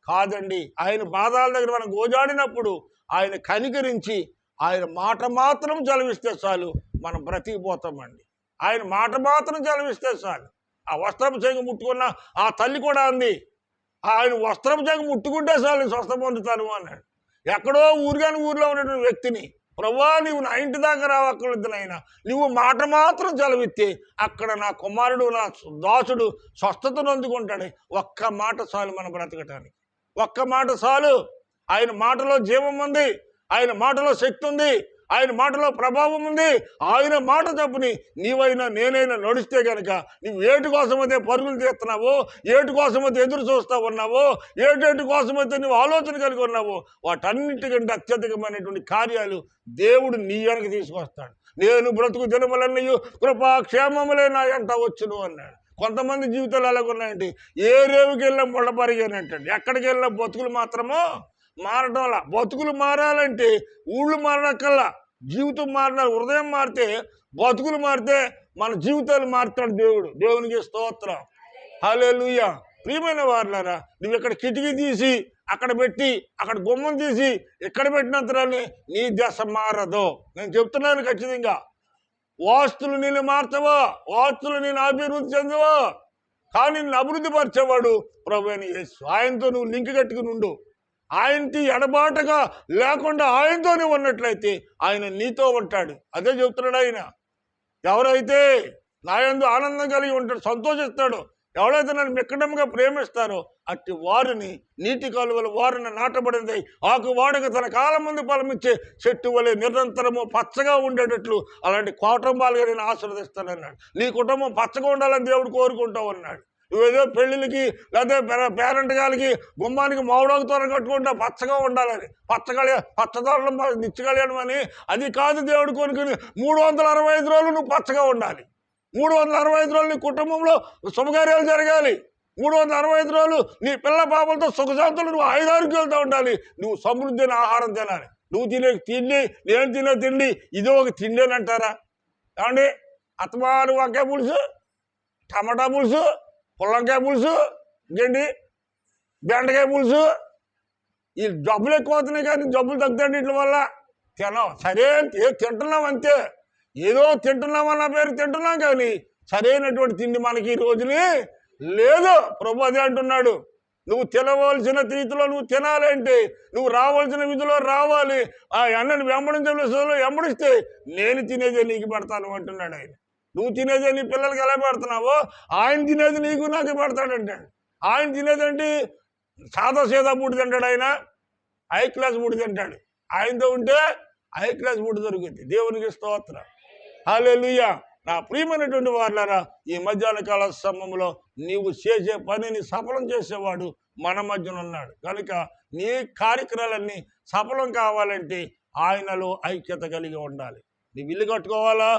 కాదండి. ఆయన పాదాల దగ్గర మనం గోజాడినప్పుడు ఆయన కనికరించి ఆయన మాట మాత్రం చదివిస్తే చాలు మనం బ్రతికిపోతామండి. ఆయన మాట మాత్రం చదివిస్తే చాలు. ఆ వస్త్రపు చెంగు ముట్టుకున్న ఆ తల్లి కూడా అంది, ఆయన వస్త్రపు చెంగు ముట్టుకుంటే చాలు స్వస్థ పొందుతాను అన్నాడు. ఎక్కడో ఊరిలో ఉన్నటువంటి వ్యక్తిని, ప్రభువా నువ్వు నా ఇంటి దాకా రావక్కర్లేదునైనా నువ్వు మాట మాత్రం చదివిస్తే అక్కడ నా కుమారుడు నా దాసుడు స్వస్థతను అందుకుంటాడు. ఒక్క మాట చాలు మనం బ్రతకటానికి, ఒక్క మాట చాలు. ఆయన మాటలో జీవం ఉంది, ఆయన మాటలో శక్తి ఉంది, ఆయన మాటలో ప్రభావం ఉంది. ఆయన మాట తప్పుని నీవైనా నేనైనా నడిస్తే కనుక నువ్వు ఏటి కోసమైతే పరుగులు తీస్తున్నావో, ఏటి కోసమైతే ఎదురు చూస్తూ ఉన్నావో, ఏటి కోసమైతే నువ్వు ఆలోచన కలిగి ఉన్నావో వాటన్నిటికంటే అత్యధికమైనటువంటి కార్యాలు దేవుడు నీ వెనక తీసుకొస్తాడు. నేను బ్రతుకు దినములన్నీ కృపాక్షేమములే నా ఎంట వచ్చును అన్నాడు. కొంతమంది జీవితాలు ఎలాగున్నాయంటే ఏ రేవుకి వెళ్ళినా ముళ్ళ పరిగానంటండి, ఎక్కడికి వెళ్ళినా బతుకులు మాత్రమో మారటంలా. బతుకులు మారాలంటే ఊళ్ళు మారక్కల్లా, జీవితం మారినారు. హృదయం మారితే బతుకులు మారితే మన జీవితాలు మారుతాడు దేవుడు. దేవునికి స్తోత్రం. హల్లెలూయా. ప్రియమైన వారులారా, నువ్వు ఇక్కడ కిటికీ తీసి అక్కడ పెట్టి, అక్కడ గుమ్మం తీసి ఇక్కడ పెట్టినంతరాన్ని నీ దశ మారదు. నేను చెప్తున్నాను ఖచ్చితంగా. వాస్తులు నేను మార్చవో, వాస్తులు నేను అభివృద్ధి చెందవో, కానీ నిన్ను అభివృద్ధి పరిచేవాడు ప్రభువైన యేసు. ఆయనతో నువ్వు లింక్ కట్టుకుని ఉండు. ఆయనకి ఎడబాటుగా లేకుండా ఆయనతోనే ఉన్నట్లయితే ఆయన నీతో ఉంటాడు. అదే చెప్తున్నాడు ఆయన. ఎవరైతే నా యందు ఆనందం కలిగి ఉంటాడు, సంతోషిస్తాడో, ఎవరైతే నన్ను మిక్కడంగా ప్రేమిస్తారో అట్టి వారిని నీటి కాలువల వారిని నాటబడింది ఆకు వాడక తన కాలం ముందు ఫలమిచ్చే చెట్టు వలె నిరంతరము పచ్చగా ఉండేటట్లు అలాంటి కుటుంబాలుగా నేను ఆశీర్వదిస్తానన్నాడు. నీ కుటుంబం పచ్చగా ఉండాలని దేవుడు కోరుకుంటావు అన్నాడు. నువ్వేదో పెళ్ళిళ్ళకి లేదా పేరెంట్ గారికి గుమ్మానికి మామిడాకు తోర కట్టుకుంటా పచ్చగా ఉండాలని, పచ్చదోరలు నిచ్చగలియడం అని అది కాదు దేవుడు కోరుకుని. 365 రోజులు నువ్వు పచ్చగా ఉండాలి. 365 రోజులు నీ కుటుంబంలో శుభకార్యాలు జరగాలి. 365 రోజులు నీ పిల్ల పాపలతో సుఖశాంతులు నువ్వు ఆయుధారోగ్యాలతో ఉండాలి. నువ్వు సమృద్ధి అయిన ఆహారం తినాలి. నువ్వు తినే తిండి, నేను తినే తిండి ఇదో ఒక తిండి అని అంటారా? ఏమండి, అత్తమారు వంకాయ పులుసు, టమాటా పులుసు, పుల్లంకాయ పులుసు, ఇంకేంటి బెండకాయ పులుసు, ఈ జబ్బులు ఎక్కువ అవుతున్నాయి. కానీ జబ్బులు తగ్గుతాయి వీటి వల్ల. తినాం సరే తింటున్నాం అంతే, ఏదో తింటున్నామన్న పేరు తింటున్నాం, కానీ సరైనటువంటి తిండి మనకి ఈ రోజుని లేదు. ప్రభు అదే అంటున్నాడు. నువ్వు తినవలసిన రీతిలో నువ్వు తినాలంటే నువ్వు రావాల్సిన విధిలో రావాలి. ఆ అన్నని వెంబడిస్తే నేను తినేదే నీకు పెడతాను అంటున్నాడు ఆయన. నువ్వు తినేదే నీ పిల్లలకి ఎలా పెడుతున్నావో ఆయన తినేది నీకు నాకు పెడతాడంటాడు. ఆయన తినేదంటే సాదా సీదా బూడి తింటాడు ఆయన, హై క్లాస్ బూడి తింటాడు. ఆయనతో ఉంటే హై క్లాస్ బూడి దొరుకుతుంది. దేవునికి స్తోత్రం, హల్లెలూయా. నా ప్రియమైనటువంటి వారులారా, ఈ మధ్యాహ్న కాల సమయంలో నీవు చేసే పనిని సఫలం చేసేవాడు మన మధ్యన ఉన్నాడు. కనుక నీ కార్యక్రమాలన్నీ సఫలం కావాలంటే ఆయనలో ఐక్యత కలిగి ఉండాలి. నీవు ఇల్లు కట్టుకోవాలా,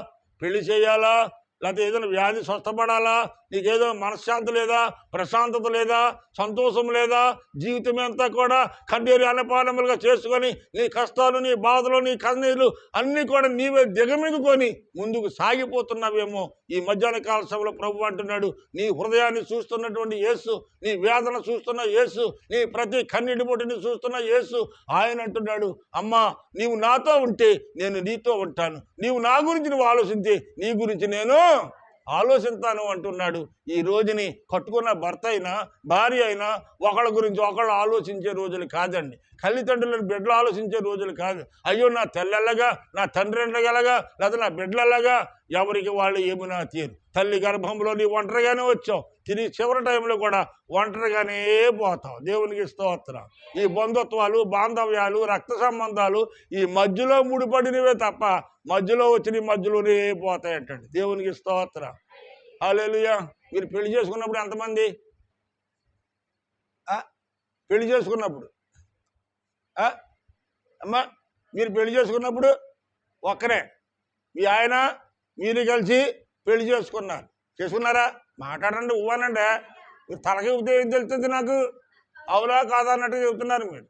పెళ్లి చేయాలా, లేకపోతే ఏదైనా వ్యాధి స్వస్థపడాలా, నీకేదో మనశ్శాంతి లేదా, ప్రశాంతత లేదా, సంతోషం లేదా, జీవితం అంతా కూడా కన్నీరు అన్నపానములుగా చేసుకొని నీ కష్టాలు, నీ బాధలు, నీ కన్నీళ్ళు అన్నీ కూడా నీవే దిగమిగుకొని ముందుకు సాగిపోతున్నావేమో. ఈ మధ్యాహ్న కాల సభలో ప్రభు అంటున్నాడు, నీ హృదయాన్ని చూస్తున్నటువంటి యేసు, నీ వేదన చూస్తున్న యేసు, నీ ప్రతి కన్నీటి బొట్టుని చూస్తున్న యేసు ఆయన అంటున్నాడు, అమ్మా నీవు నాతో ఉంటే నేను నీతో ఉంటాను, నీవు నా గురించి నువ్వు ఆలోచించి నీ గురించి నేను ఆలోచిస్తాను అంటున్నాడు. ఈ రోజుని కట్టుకున్న భర్త అయినా భార్య అయినా ఒకళ్ళ గురించి ఒకళ్ళు ఆలోచించే రోజులు కాదండి. తల్లిదండ్రులను బిడ్డలు ఆలోచించే రోజులు కాదు. అయ్యో నా తల్లెల్లగా, నా తండ్రి ఎలాగా, లేదా నా బిడ్డలలాగా, ఎవరికి వాళ్ళు ఏమైనా తీరు. తల్లి గర్భంలో నీ ఒంటరిగానే వచ్చావు, తిరిగి చివరి టైంలో కూడా ఒంటరిగానే పోతావు. దేవునికి స్తోత్రం. ఈ బంధుత్వాలు, బాంధవ్యాలు, రక్త సంబంధాలు ఈ మధ్యలో ముడిపడినవే తప్ప మధ్యలో వచ్చి మధ్యలోనే పోతాయంటండి. దేవునికి స్తోత్రం, హల్లెలూయా. మీరు పెళ్లి చేసుకున్నప్పుడు ఎంతమంది? పెళ్లి చేసుకున్నప్పుడు అమ్మా మీరు పెళ్లి చేసుకున్నప్పుడు ఒక్కరే, మీ ఆయన మీరు కలిసి పెళ్లి చేసుకున్నారా? మాట్లాడండి, ఊవనండి. మీరు తలకి ఊపితే ఏం తెలుస్తుంది నాకు, అవునా కాదా అన్నట్టుగా చెబుతున్నారు మీరు.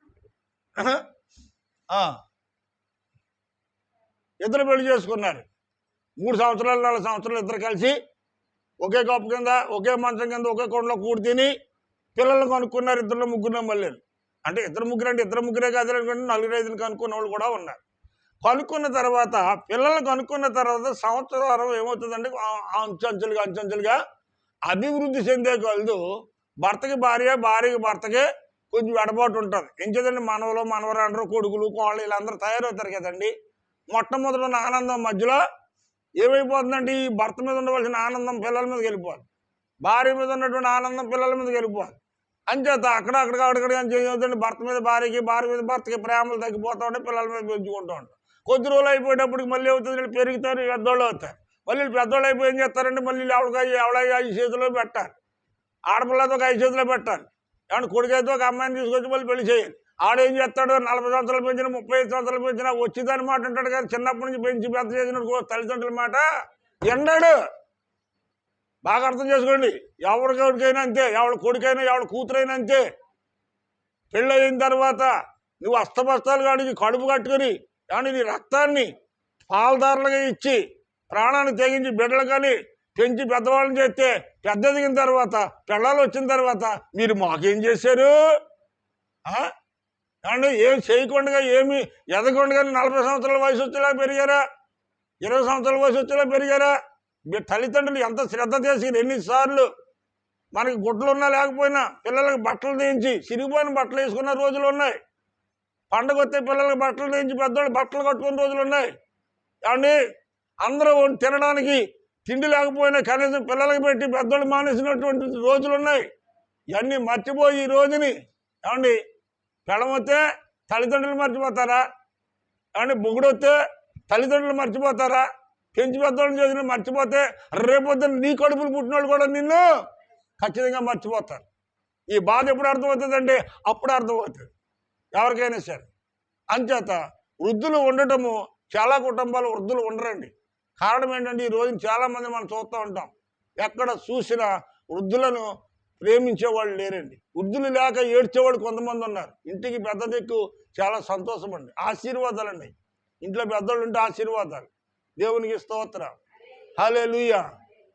ఇద్దరు పెళ్లి చేసుకున్నారు, 3 సంవత్సరాలు 4 సంవత్సరాలు ఇద్దరు కలిసి ఒకే కప్పు కింద, ఒకే మంచం కింద, ఒకే కొండలో కూడి తిని పిల్లలు కనుక్కున్నారు. 2 ముగ్గురు మళ్ళీ, అంటే 2 ముగ్గురు అంటే 2 ముగ్గురే కాదు అనుకోండి, 4 5 కనుక్కున్న వాళ్ళు కూడా ఉన్నారు. కనుక్కున్న తర్వాత పిల్లలు కనుక్కున్న తర్వాత సంవత్సరం ఏమవుతుందంటే అంచెంచులుగా అభివృద్ధి చెందే కలదు. భర్తకి భార్య, భార్యకి భర్తకే కొంచెం ఎడబాటు ఉంటుంది. ఏం చేద్దండి, మనవలు మనవరాండ్రు కొడుకులు కోళ్ళు వీళ్ళందరూ తయారవుతారు కదండి. మొట్టమొదటి ఉన్న ఆనందం మధ్యలో ఏమైపోతుందంటే ఈ భర్త మీద ఉండవలసిన ఆనందం పిల్లల మీదకి వెళ్ళిపోదు, భార్య మీద ఉన్నటువంటి ఆనందం పిల్లల మీదకి వెళ్ళిపోదు. అంచేత అక్కడక్కడ ఏం చేయొద్దండి, భర్త మీద భార్యకి, భార్య మీద భర్తకి ప్రేమలు తగ్గిపోతూ ఉంటాయి, పిల్లల మీద పెంచుకుంటూ ఉంటారు. కొద్ది రోజులు అయిపోయేటప్పటికి మళ్ళీ అవుతుంది, పెరుగుతారు, పెద్దోళ్ళు అవుతారు. మళ్ళీ పెద్దోళ్ళు అయిపోయి ఏం చేస్తారంటే మళ్ళీ ఎవడగా 5 చేతిలో పెట్టాలి, ఆడపిల్లతో ఒక 5 చేతిలో పెట్టాలి. ఏమన్నా కొడుకైతే ఒక అమ్మాయిని తీసుకొచ్చి మళ్ళీ పెళ్లి చేయాలి. ఆడేం చేస్తాడు, 40 సంవత్సరాలు పెంచినా 35 సంవత్సరాలు పెంచినా వచ్చిందని మాట అంటాడు. కానీ చిన్నప్పటి నుంచి పెంచి పెద్ద చేసిన తల్లిదండ్రుల మాట ఎండాడు. బాగా అర్థం చేసుకోండి. ఎవరికైనా అంతే, ఎవరి కొడుకైనా ఎవరి కూతురైనా అంతే. పెళ్ళి అయిన తర్వాత నువ్వు అస్తబస్తాలు కాడికి కడుపు కట్టుకొని కానీ నీ రక్తాన్ని పాలదారులుగా ఇచ్చి ప్రాణాన్ని తెగించి బిడ్డలు కానీ పెంచి పెద్దవాళ్ళని చేస్తే పెద్ద ఎదిగిన తర్వాత పిల్లలు వచ్చిన తర్వాత మీరు మాకేం చేశారు అండి? ఏం చేయకుండా ఏమి ఎదగకుండా 40 సంవత్సరాల వయసు వచ్చేలా పెరిగారా, 20 సంవత్సరాల వయసు వచ్చేలా పెరిగారా? తల్లిదండ్రులు ఎంత శ్రద్ధ చేసి ఎన్నిసార్లు మనకి గుడ్లు ఉన్నా లేకపోయినా పిల్లలకి బట్టలు తీయించి సిరిగిపోయిన బట్టలు వేసుకున్న రోజులు ఉన్నాయి. పండగ వస్తే పిల్లలకి బట్టలు తెచ్చి పెద్దవాళ్ళు బట్టలు కట్టుకునే రోజులు ఉన్నాయి. ఏమండి, అందరూ తినడానికి తిండి లేకపోయినా కనీసం పిల్లలకి పెట్టి పెద్దవాళ్ళు మానేసినటువంటి రోజులు ఉన్నాయి. ఇవన్నీ మర్చిపోయి ఈ రోజుని ఏమండి పెళ్ళమొస్తే తల్లిదండ్రులు మర్చిపోతారా? ఏమండి మొగుడొస్తే తల్లిదండ్రులు మర్చిపోతారా? పెంచి పెద్దవాళ్ళు చేసిన మర్చిపోతే రేపొద్దున నీ కడుపులు పుట్టినోళ్ళు కూడా నిన్ను ఖచ్చితంగా మర్చిపోతారు. ఈ బాధ ఎప్పుడు అర్థమవుతుందంటే అప్పుడు అర్థమవుతుంది ఎవరికైనా సరే. అంచేత వృద్ధులు ఉండటము, చాలా కుటుంబాలు వృద్ధులు ఉండరండి. కారణం ఏంటంటే ఈ రోజున చాలామంది మనం చూస్తూ ఉంటాం, ఎక్కడ చూసినా వృద్ధులను ప్రేమించేవాళ్ళు లేరండి. వృద్ధులు లేక ఏడ్చేవాళ్ళు కొంతమంది ఉన్నారు. ఇంటికి పెద్ద దిక్కు చాలా సంతోషం అండి, ఆశీర్వాదాలండి. ఇంట్లో పెద్దోళ్ళు ఉంటే ఆశీర్వాదాలు. దేవునికి స్తోత్రం, హల్లెలూయా.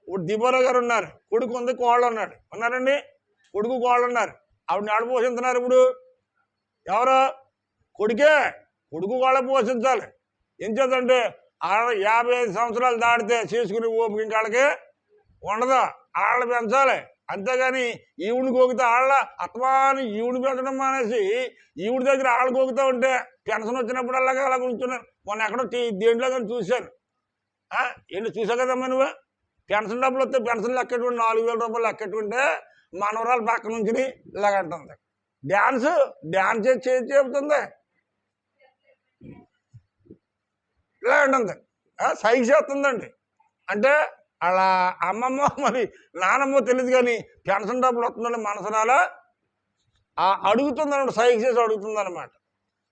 ఇప్పుడు దిబోరా గారు ఉన్నారు, కొడుకు ఉంది, కోళ్ళు ఉన్నాడు, ఉన్నారండి. కొడుకు కోళ్ళు ఉన్నారు, ఆవిడని ఆడ పోషిస్తున్నారు. ఇప్పుడు ఎవరో కొడుకే, కొడుకు కోళ్ళ పోషించాలి. ఏం చేద్దంటే 55 సంవత్సరాలు దాటితే చేసుకునే ఓపిక ఇంకాళ్ళకి ఉండదు, ఆళ్ళ పెంచాలి. అంతేగాని ఈవిడిని గోగితే ఆళ్ళ అత్మాని ఈవిడిని పెంచడం మానేసి ఈవిడి దగ్గర ఆళ్ళు గోగుతూ ఉంటే పెన్షన్ వచ్చినప్పుడు అలాగే అలా కూర్చున్నారు. మొన్న ఎక్కడో దేంట్లో కానీ చూశాను. ఏంటి చూసావు కదమ్మా నువ్వు, పెన్షన్ డబ్బులు వస్తే పెన్షన్ లెక్కెట్టుకుంటే 4000 రూపాయలు లెక్కెట్టుకుంటే మనవరాలు పక్క నుంచి ఇలాగంటుంది. డ్యాన్స్ చేసి చెబుతుంది, ఇలా ఉంటుంది, సైజ్ చేస్తుందండి. అంటే అలా అమ్మమ్మ మరి నానమ్మ తెలియదు కానీ పెన్షన్ డబ్బులు వస్తుందని మనసునాలా అడుగుతుందన్నమాట, సైజ్ చేసి అడుగుతుందన్నమాట.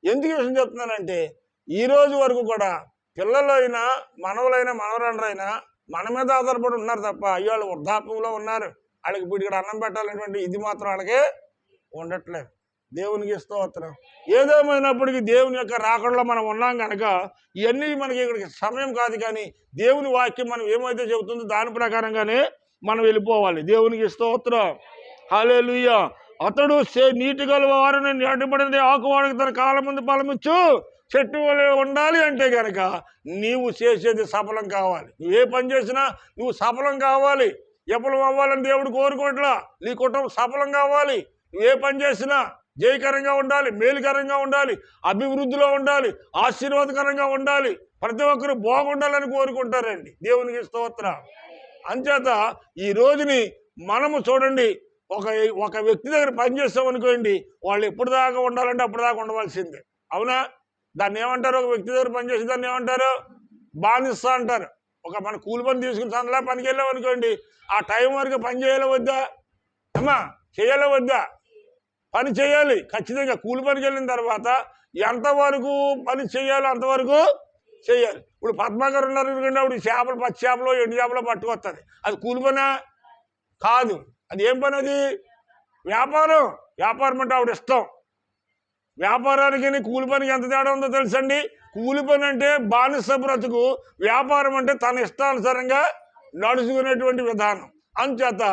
ఎందుకు విషయం చెప్తున్నానంటే ఈరోజు వరకు కూడా పిల్లలైనా మనవలైనా మనవరాళ్ళైనా మన మీద ఆధారపడి ఉన్నారు తప్ప అయ్యాళ్ళు వృద్ధాప్యంలో ఉన్నారు. వాళ్ళకి ఇప్పుడు ఇక్కడ అన్నం పెట్టాలనేటువంటి ఇది మాత్రం వాళ్ళకి ఉండట్లేదు. దేవునికి స్తోత్రం. ఏదేమైనప్పటికీ దేవుని యొక్క రాకడలో మనం ఉన్నాం కనుక ఇవన్నీ మనకి ఇక్కడికి సమయం కాదు, కానీ దేవుని వాక్యం మనం ఏమైతే చెబుతుందో దాని ప్రకారంగానే మనం వెళ్ళిపోవాలి. దేవునికి స్తోత్రం, హల్లెలూయా. అతడు నీటి గల వారిని నాటబడింది ఆకువాడికి తన కాలం ముందు ఫలమిచ్చు చెట్టు ఉండాలి అంటే కనుక నీవు చేసేది సఫలం కావాలి. నువ్వు ఏ పని చేసినా నువ్వు సఫలం కావాలి, విఫలం అవ్వాలని దేవుడు కోరుకోవట్లా. నీ కుటుంబం సఫలం కావాలి. నువ్వు ఏ పని చేసినా జయకరంగా ఉండాలి, మేలుకరంగా ఉండాలి, అభివృద్ధిలో ఉండాలి, ఆశీర్వాదకరంగా ఉండాలి, ప్రతి ఒక్కరు బాగుండాలని కోరుకుంటారండి. దేవునికి స్తోత్రం. అంచేత ఈ రోజుని మనము చూడండి, ఒక వ్యక్తి దగ్గర పనిచేస్తామనుకోండి, వాళ్ళు ఎప్పుడు దాకా ఉండాలంటే అప్పుడు దాకా ఉండవలసిందే. అవునా? దాన్ని ఏమంటారు? ఒక వ్యక్తి దగ్గర పనిచేసి దాన్ని ఏమంటారు? బానిస అంటారు. మన కూలి పని తీసుకుని సందలా పనికి వెళ్ళామనుకోండి, ఆ టైం వరకు పని చేయాలో వద్దా అమ్మా? చేయాలో వద్దా? పని చేయాలి ఖచ్చితంగా. కూలి పనికి వెళ్ళిన తర్వాత ఎంతవరకు పని చేయాలో అంతవరకు చేయాలి. ఇప్పుడు పద్మాగారు ఉన్నారు ఎందుకంటే ఆవిడ చేపలు, పచ్చి చేపలు, ఎండు చేపలు పట్టుకొస్తుంది. అది కూలి పనా? కాదు. అది ఏం పని? అది వ్యాపారం. వ్యాపారం అంటే ఆవిడ ఇష్టం. వ్యాపారానికి కూలి పనికి ఎంత తేడా ఉందో తెలుసండి? కూలి పని అంటే బానిస బ్రతుకు, వ్యాపారం అంటే తన ఇష్టానుసారంగా నడుచుకునేటువంటి విధానం. అంచేత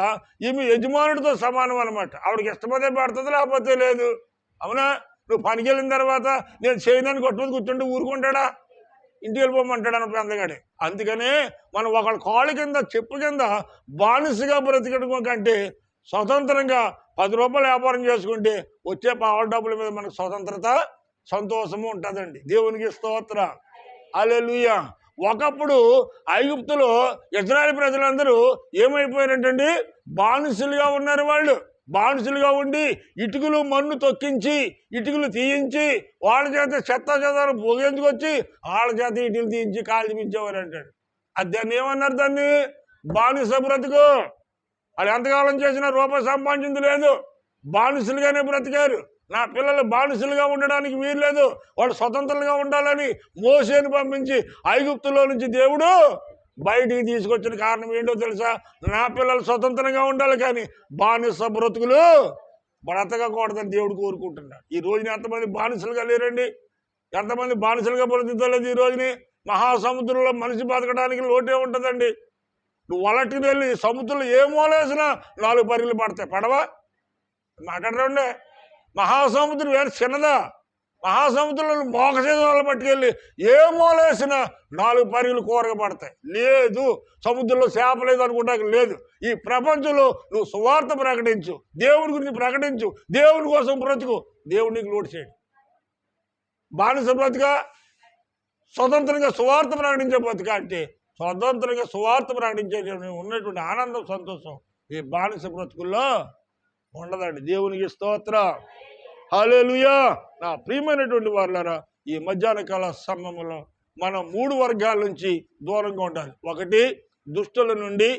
ఈమె యజమానుడితో సమానం అనమాట. ఆవిడకి ఇష్టమైతే పడుతుంది, లేకపోతే లేదు. అవునా? నువ్వు పనికి వెళ్ళిన తర్వాత నేను చేయడానికి కొట్టుకుని కూర్చుంటే ఊరుకుంటాడా? ఇంటికి వెళ్ళిపోమంటాడు అన్నప్పుడు అందగాడే. అందుకనే మనం ఒకళ్ళ కాళ్ళ కింద, చెప్పు కింద బానిసగా బ్రతికడం కంటే స్వతంత్రంగా 10 రూపాయలు వ్యాపారం చేసుకుంటే వచ్చే పావుల డబ్బుల మీద మనకు స్వతంత్రత, సంతోషము ఉంటుందండి. దేవునికి స్తోత్రం, హల్లెలూయా. ఒకప్పుడు ఐగుప్తులో ఇశ్రాయేలు ప్రజలందరూ ఏమైపోయారంటండి? బానిసలుగా ఉన్నారు. వాళ్ళు బానిసలుగా ఉండి ఇటుకలు మన్ను తొక్కించి, ఇటుకలు తీయించి, వాళ్ళ చేత చెత్త చెదారు పొగేందుకొచ్చి వాళ్ళ చేత ఇటుకలు తీయించి కాళ్ళు చూపించేవారు అంటాడు. అది దాన్ని ఏమన్నారు? దాన్ని బానిస బ్రతుకు. వాళ్ళు ఎంతకాలం చేసినా రూపాయి సంపాదించింది లేదు, బానిసలుగానే బ్రతికారు. నా పిల్లలు బానిసలుగా ఉండడానికి వీలు లేదు, వాళ్ళు స్వతంత్రంగా ఉండాలని మోసేని పంపించి ఐగుప్తులో నుంచి దేవుడు బయటికి తీసుకొచ్చిన కారణం ఏంటో తెలుసా? నా పిల్లలు స్వతంత్రంగా ఉండాలి, కానీ బానిస బ్రతుకులు బ్రతకకూడదని దేవుడు కోరుకుంటున్నాడు. ఈ రోజున ఎంతమంది బానిసలుగా లేరండి? ఎంతమంది బానిసలుగా బ్రతుకుతలేదు ఈ రోజుని? మహాసముద్రంలో మనిషి బతకడానికి లోటే ఉంటుందండి. నువ్వు వలటికి వెళ్ళి సముద్రంలో ఏ మూలేసినా 4 పరిగెలు పడతాయి. పడవా? మాట్లాడరండి. మహాసముద్రం వేరే చిన్నదా? మహాసముద్రంలో మోకసేదలు పట్టుకెళ్ళి ఏ మూలేసినా 4 పరిగెలు కూరగా పడతాయి. లేదు, సముద్రంలో చేప లేదు అనుకుంటాక లేదు. ఈ ప్రపంచంలో నువ్వు సువార్త ప్రకటించు, దేవుడి గురించి ప్రకటించు, దేవుడి కోసం బ్రతుకు, దేవుడు నీకు లోటు చేయడు. బానిస బ్రతుక, స్వతంత్రంగా సువార్త ప్రకటించే బ్రతుక అంటే స్వతంత్రంగా సువార్త ప్రకటించే ఉన్నటువంటి ఆనందం, సంతోషం ఈ బానిస బ్రతుకుల్లో ఉండదండి. దేవునికి స్తోత్రం, హల్లెలూయా. నా ప్రియమైనటువంటి వారులారా, ఈ మధ్యాహ్న కాల సమయంలో మనం 3 వర్గాల నుంచి దూరంగా ఉండాలి. 1 దుష్టుల నుండి,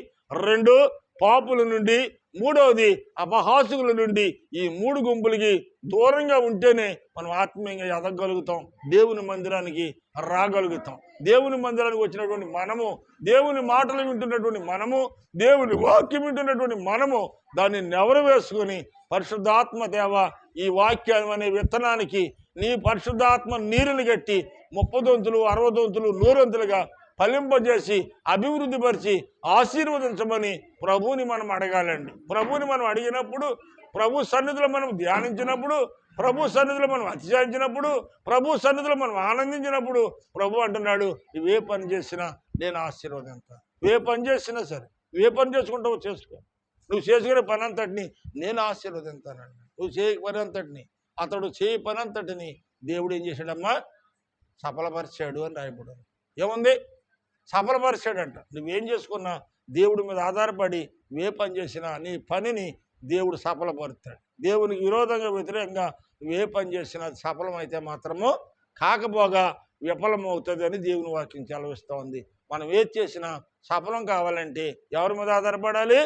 2 పాపుల నుండి, 3వది అపహాసుకుల నుండి. ఈ 3 గుంపులకి దూరంగా ఉంటేనే మనం ఆత్మీయంగా ఎదగలుగుతాం, దేవుని మందిరానికి రాగలుగుతాం. దేవుని మందిరానికి వచ్చినటువంటి మనము, దేవుని మాటలు వింటున్నటువంటి మనము, దేవుని వాక్యం వింటున్నటువంటి మనము దాన్ని నెవరు వేసుకొని పరిశుద్ధాత్మ దేవ ఈ వాక్యం అనే విత్తనానికి నీ పరిశుద్ధాత్మ నీరుని కట్టి 30 దొంతులు 60 దొంతులు 100 వంతులుగా ఫలింపజేసి అభివృద్ధి పరిచి ఆశీర్వదించమని ప్రభువుని మనం అడగాలండి. ప్రభువుని మనం అడిగినప్పుడు, ప్రభు సన్నిధిలో మనం ధ్యానించినప్పుడు, ప్రభు సన్నిధిలో మనం అతిశయించినప్పుడు, ప్రభు సన్నిధిలో మనం ఆనందించినప్పుడు ప్రభు అంటున్నాడు, నువ్వే పని చేసినా నేను ఆశీర్వదింతాను. ఏ పని చేసినా సరే, ఏ పని చేసుకుంటావో చేసుకో, నువ్వు చేసుకునే పని అంతటిని నేను ఆశీర్వదింతానండి. నువ్వు చేయ పని అంతటిని, అతడు చేయి పని అంతటిని దేవుడు ఏం చేశాడమ్మా? సఫలపరిచాడు అని రాయబడి ఏముంది? సఫలపరిచాడంట. నువ్వేం చేసుకున్నా దేవుడి మీద ఆధారపడి ఏ పని చేసినా నీ పనిని దేవుడు సఫలపరుస్తాడు. దేవునికి విరోధంగా వ్యతిరేకంగా నువ్వే పని చేసినా అది సఫలమైతే మాత్రము కాకపోగా విఫలమవుతుంది అని దేవుని వాక్యం సెలవిస్తూ ఉంది. మనం ఏది చేసినా సఫలం కావాలంటే ఎవరి మీద ఆధారపడాలి?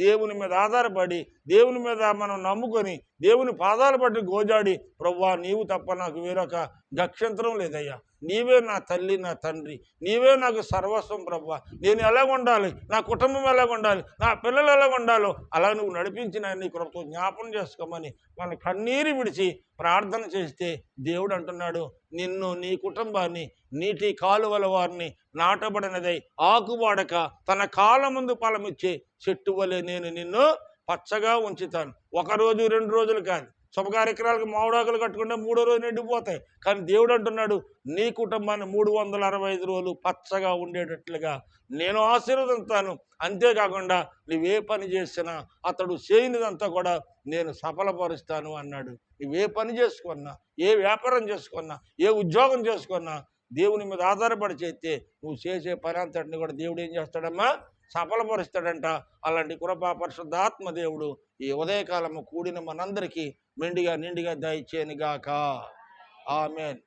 దేవుని మీద ఆధారపడి, దేవుని మీద మనం నమ్ముకొని, దేవుని పాదాలు పట్టి గోజాడి, ప్రభువా నీవు తప్ప నాకు వేరొక గక్షంతరం లేదయ్యా, నీవే నా తల్లి నా తండ్రి, నీవే నాకు సర్వస్వం ప్రభువా, నేను ఎలాగ ఉండాలి, నా కుటుంబం ఎలాగ ఉండాలి, నా పిల్లలు ఎలాగ ఉండాలో అలా నువ్వు నడిపించిన నీ కృపతో జ్ఞాపనం చేసుకోమని మన కన్నీరు విడిచి ప్రార్థన చేస్తే దేవుడు అంటున్నాడు, నిన్ను నీ కుటుంబాన్ని నీటి కాలువల వారిని నాటబడినదై ఆకువాడక తన కాలం ముందు ఫలమిచ్చే చెట్టు వలె నేను నిన్ను పచ్చగా ఉంచుతాను. 1 రోజు 2 రోజులు కాదు, శుభకార్యక్రమాలకు మామిడాకులు కట్టుకుంటే 3వ రోజు నిండిపోతాయి. కానీ దేవుడు అంటున్నాడు, నీ కుటుంబాన్ని 365 రోజులు పచ్చగా ఉండేటట్లుగా నేను ఆశీర్వదిస్తాను. అంతేకాకుండా నువ్వే పని చేసినా అతడు చేయనిదంతా కూడా నేను సఫలపరుస్తాను అన్నాడు. నువ్వే పని చేసుకున్నా, ఏ వ్యాపారం చేసుకున్నా, ఏ ఉద్యోగం చేసుకున్నా దేవుని మీద ఆధారపడి చేస్తే నువ్వు చేసే పని అంతటిని కూడా దేవుడు ఏం చేస్తాడమ్మా? సఫలపరుస్తాడంట. అలాంటి కృపా పరిశుద్ధాత్మ దేవుడు ఈ ఉదయకాలము కూడిన మనందరికీ మెండిగా నిండిగా దయచేయనుగాక. ఆమేన్.